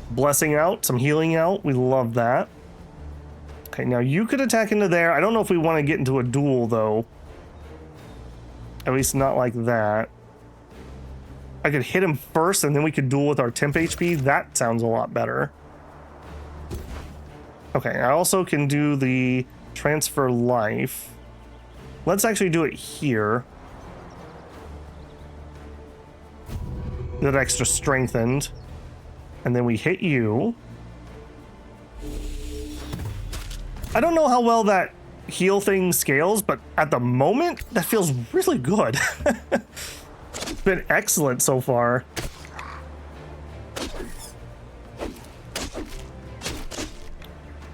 Blessing out, some healing out. We love that. Okay, now you could attack into there. I don't know if we want to get into a duel, though. At least not like that. I could hit him first, and then we could duel with our temp HP. That sounds a lot better. Okay, I also can do the transfer life. Let's actually do it here. That extra strengthened. And then we hit you. I don't know how well that heal thing scales, but at the moment, that feels really good. It's been excellent so far.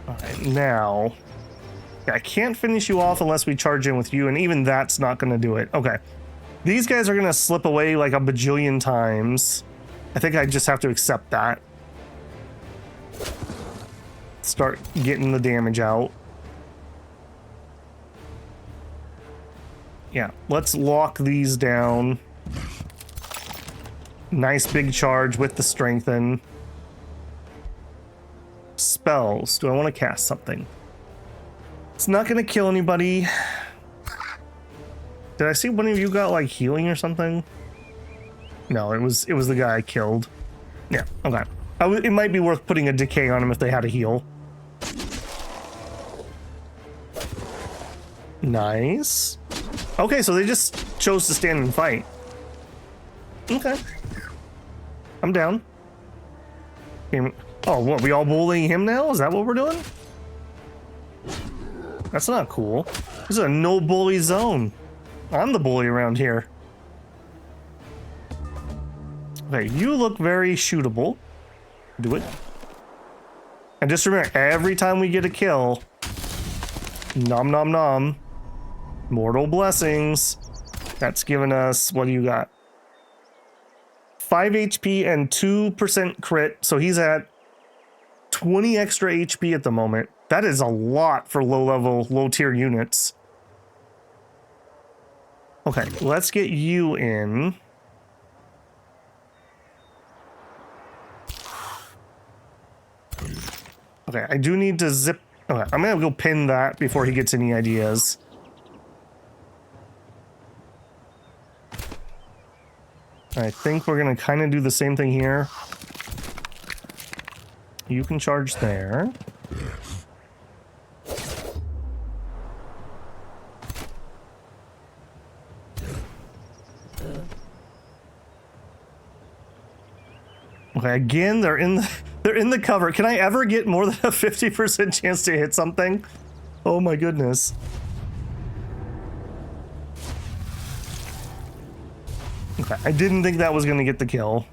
Alright, now... I can't finish you off unless we charge in with you, and even that's not going to do it. Okay. These guys are going to slip away like a bajillion times. I think I just have to accept that. Start getting the damage out. Yeah, let's lock these down. Nice big charge with the strengthen. Spells. Do I want to cast something? It's not going to kill anybody. Did I see one of you got like healing or something? No, it was the guy I killed. Yeah, okay. It might be worth putting a decay on him if they had a heal. Nice. Okay, so they just chose to stand and fight. Okay. I'm down. Oh, what, we all bullying him now? Is that what we're doing? That's not cool. This is a no bully zone. I'm the bully around here. Okay, you look very shootable. Do it. And just remember, every time we get a kill, nom nom nom, mortal blessings. That's giving us, what do you got? 5 HP and 2% crit. So he's at 20 extra HP at the moment. That is a lot for low-level, low-tier units. Okay, let's get you in. Okay, I do need to zip... Okay, I'm gonna go pin that before he gets any ideas. I think we're gonna kind of do the same thing here. You can charge there. Okay, again, they're in the cover. Can I ever get more than a 50% chance to hit something? Oh my goodness. Okay, I didn't think that was gonna get the kill.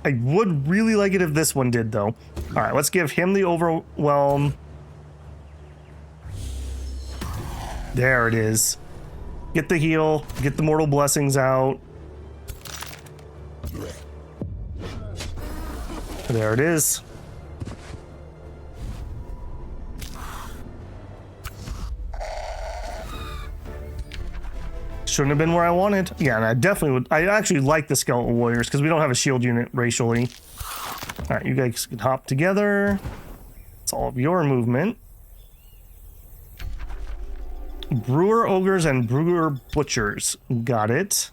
I would really like it if this one did, though. All right, let's give him the overwhelm. There it is. Get the heal, get the mortal blessings out. There it is. shouldn't have been where I wanted. Yeah, and I definitely would. I actually like the skeletal warriors because we don't have a shield unit racially. All right, you guys can hop together. It's all of your movement. Brewer ogres and brewer butchers. Got it.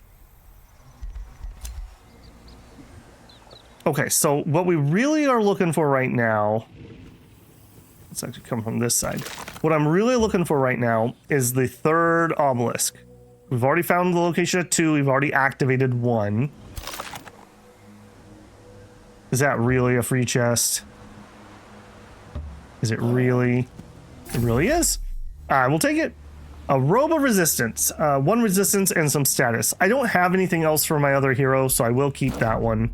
Okay, so what we really are looking for right now, let's actually come from this side. What I'm really looking for right now is the third obelisk. We've already found the location of 2. We've already activated 1. Is that really a free chest? Is it really? It really is. I will take it. A robe of resistance. 1 resistance and some status. I don't have anything else for my other hero, so I will keep that one.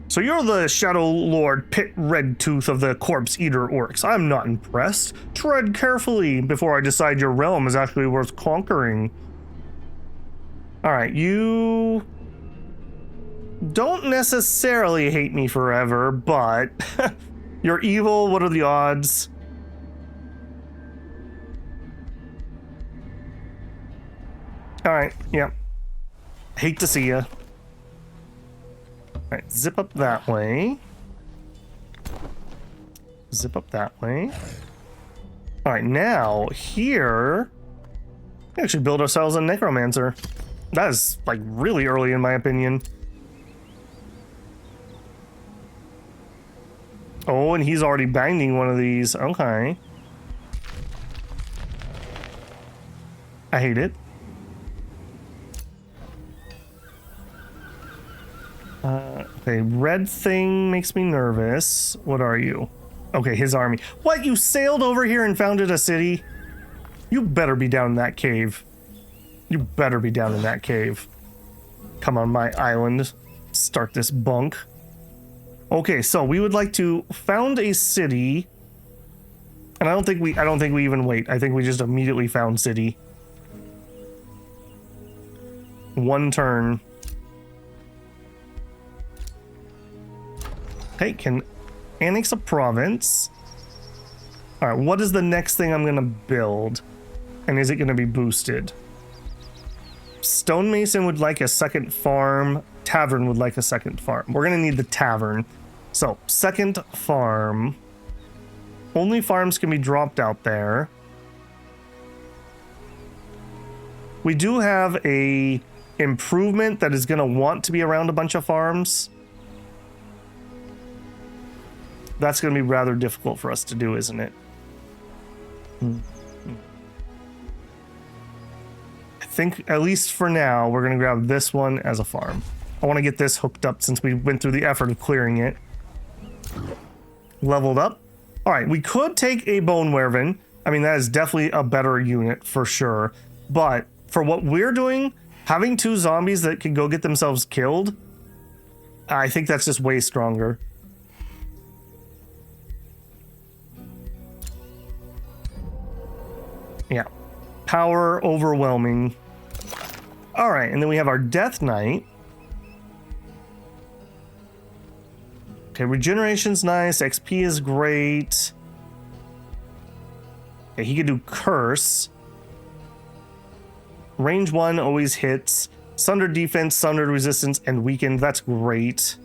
So you're the Shadow Lord Pit Redtooth of the Corpse-Eater Orcs. I'm not impressed. Tread carefully before I decide your realm is actually worth conquering. Alright, you don't necessarily hate me forever, but you're evil. What are the odds? Alright, yeah. Hate to see ya. Alright, zip up that way. Zip up that way. Alright, now here we actually build ourselves a necromancer. That is like really early in my opinion. Oh, and he's already binding one of these. Okay. I hate it. Okay, red thing makes me nervous. What are you? Okay, his army. What, you sailed over here and founded a city? You better be down in that cave. You better be down in that cave. Come on my island. Start this bunk. Okay, so we would like to found a city. And I don't think we even wait. I think we just immediately found city. 1 turn. Okay, can annex a province. All right, what is the next thing I'm gonna build? And is it gonna be boosted? Stonemason would like a second farm. Tavern would like a second farm. We're gonna need the tavern. So, second farm. Only farms can be dropped out there. We do have a improvement that is gonna want to be around a bunch of farms. That's going to be rather difficult for us to do, isn't it? I think, at least for now, we're going to grab this one as a farm. I want to get this hooked up since we went through the effort of clearing it. Leveled up. All right, we could take a Bone Werven. I mean, that is definitely a better unit for sure. But for what we're doing, having 2 zombies that can go get themselves killed, I think that's just way stronger. Yeah. Power overwhelming. All right, and then we have our Death Knight. Okay, regeneration's nice. XP is great. Okay, he could do Curse. Range 1 always hits. Sundered defense, sundered resistance, and weakened. That's great.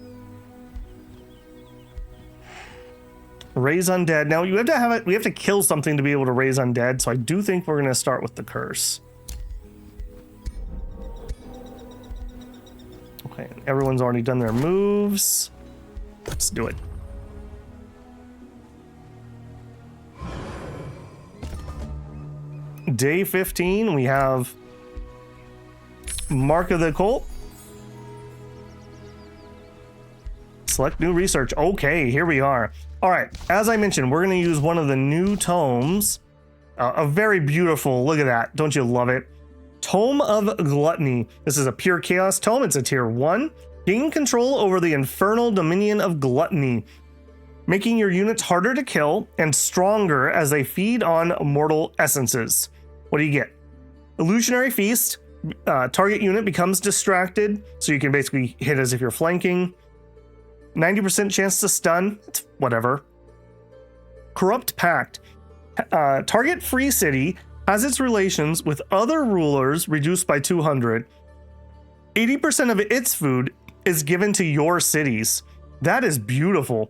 Raise undead. Now you have to have it. We have to kill something to be able to raise undead. So I do think we're going to start with the curse. Okay, everyone's already done their moves. Let's do it. Day 15, we have Mark of the Occult. Select new research. Okay, here we are. All right, as I mentioned, we're going to use one of the new tomes. A very beautiful, look at that. Don't you love it? Tome of Gluttony. This is a pure chaos tome. It's a tier 1. Gain control over the infernal dominion of gluttony, making your units harder to kill and stronger as they feed on mortal essences. What do you get? Illusionary Feast. Target unit becomes distracted, so you can basically hit as if you're flanking. 90% chance to stun. It's whatever. Corrupt Pact. Target free city has its relations with other rulers reduced by 200. 80% of its food is given to your cities. That is beautiful.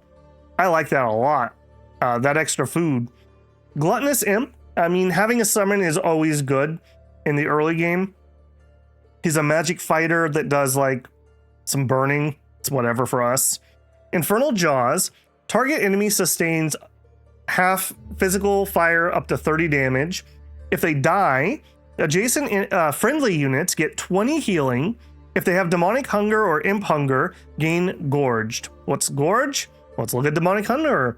I like that a lot. That extra food. Gluttonous Imp. I mean, having a summon is always good in the early game. He's a magic fighter that does like some burning. It's whatever for us. Infernal Jaws. Target enemy sustains half physical fire up to 30 damage. If they die, adjacent friendly units get 20 healing. If they have demonic hunger or imp hunger, gain gorged. What's gorge? Let's look at demonic hunger.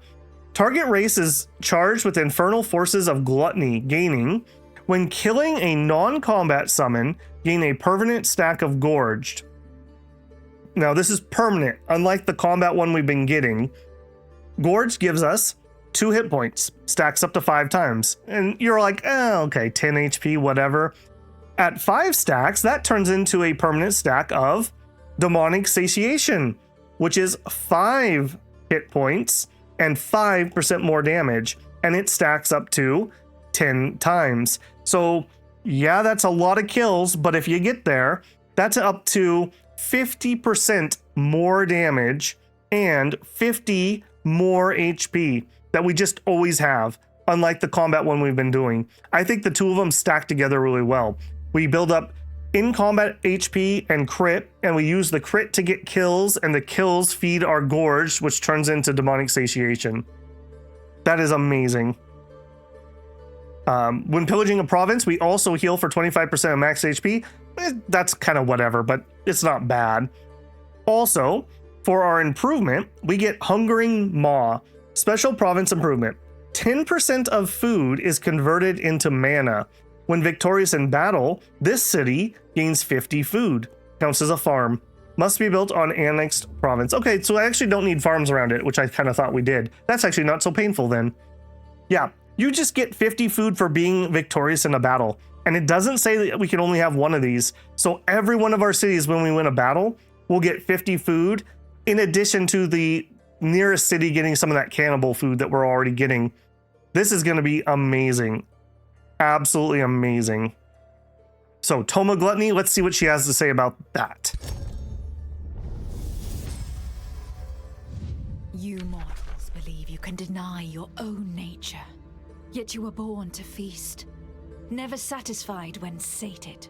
Target race is charged with infernal forces of gluttony, gaining. When killing a non-combat summon, gain a permanent stack of gorged. Now this is permanent, unlike the combat one we've been getting. Gorged gives us 2 hit points, stacks up to 5 times. And you're like, oh, okay, 10 HP, whatever. At 5 stacks, that turns into a permanent stack of demonic satiation, which is 5 hit points and 5% more damage, and it stacks up to 10 times. So yeah, that's a lot of kills, but if you get there, that's up to 50% more damage and 50 more HP that we just always have, unlike the combat one we've been doing. I think the two of them stack together really well. We build up in combat HP and crit, and we use the crit to get kills, and the kills feed our gorge, which turns into demonic satiation. That is amazing. When pillaging a province, we also heal for 25% of max HP. That's kind of whatever, but it's not bad. Also, for our improvement, we get Hungering Maw. Special province improvement. 10% of food is converted into mana. When victorious in battle, this city gains 50 food. Counts as a farm. Must be built on annexed province. Okay, so I actually don't need farms around it, which I kind of thought we did. That's actually not so painful then. Yeah, you just get 50 food for being victorious in a battle. And it doesn't say that we can only have one of these. So every one of our cities, when we win a battle, will get 50 food, in addition to the nearest city getting some of that cannibal food that we're already getting. This is going to be amazing. Absolutely amazing. So Toma Gluttony, let's see what she has to say about that. You mortals believe you can deny your own nature, yet you were born to feast, never satisfied when sated.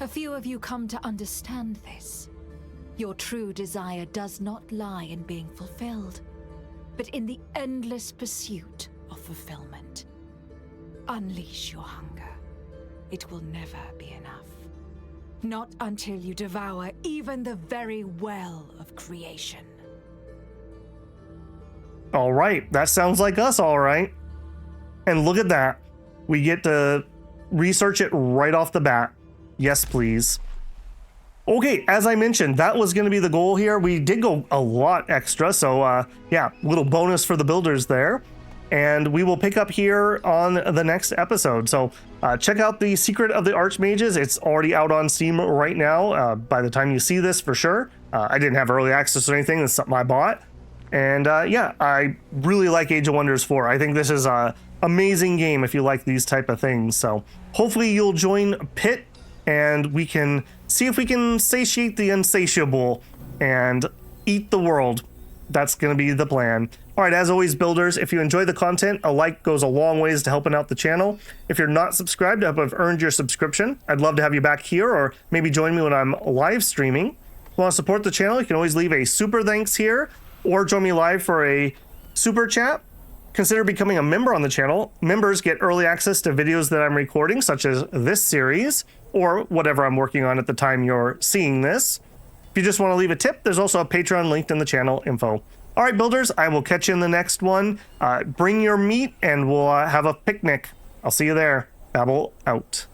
A few of you come to understand this. Your true desire does not lie in being fulfilled, but in the endless pursuit of fulfillment. Unleash your hunger. It will never be enough. Not until you devour even the very well of creation. All right, that sounds like us, all right. And look at that. We get to research it right off the bat. Yes, please. Okay, as I mentioned, that was going to be the goal here. We did go a lot extra, so yeah, little bonus for the builders there. And we will pick up here on the next episode. So check out the Secret of the Archmages. It's already out on Steam right now, by the time you see this for sure. I didn't have early access or anything. It's something I bought. And yeah, I really like Age of Wonders 4. I think this is an amazing game if you like these type of things. So hopefully you'll join Pit, and we can see if we can satiate the insatiable and eat the world. That's going to be the plan. All right, as always, builders, if you enjoy the content, a like goes a long ways to helping out the channel. If you're not subscribed, I've earned your subscription. I'd love to have you back here, or maybe join me when I'm live streaming. If you want to support the channel, you can always leave a super thanks here, or join me live for a super chat. Consider becoming a member on the channel. Members get early access to videos that I'm recording, such as this series, or whatever I'm working on at the time you're seeing this. If you just want to leave a tip, there's also a Patreon linked in the channel info. All right, builders, I will catch you in the next one. Bring your meat and we'll have a picnic. I'll see you there. Babble out.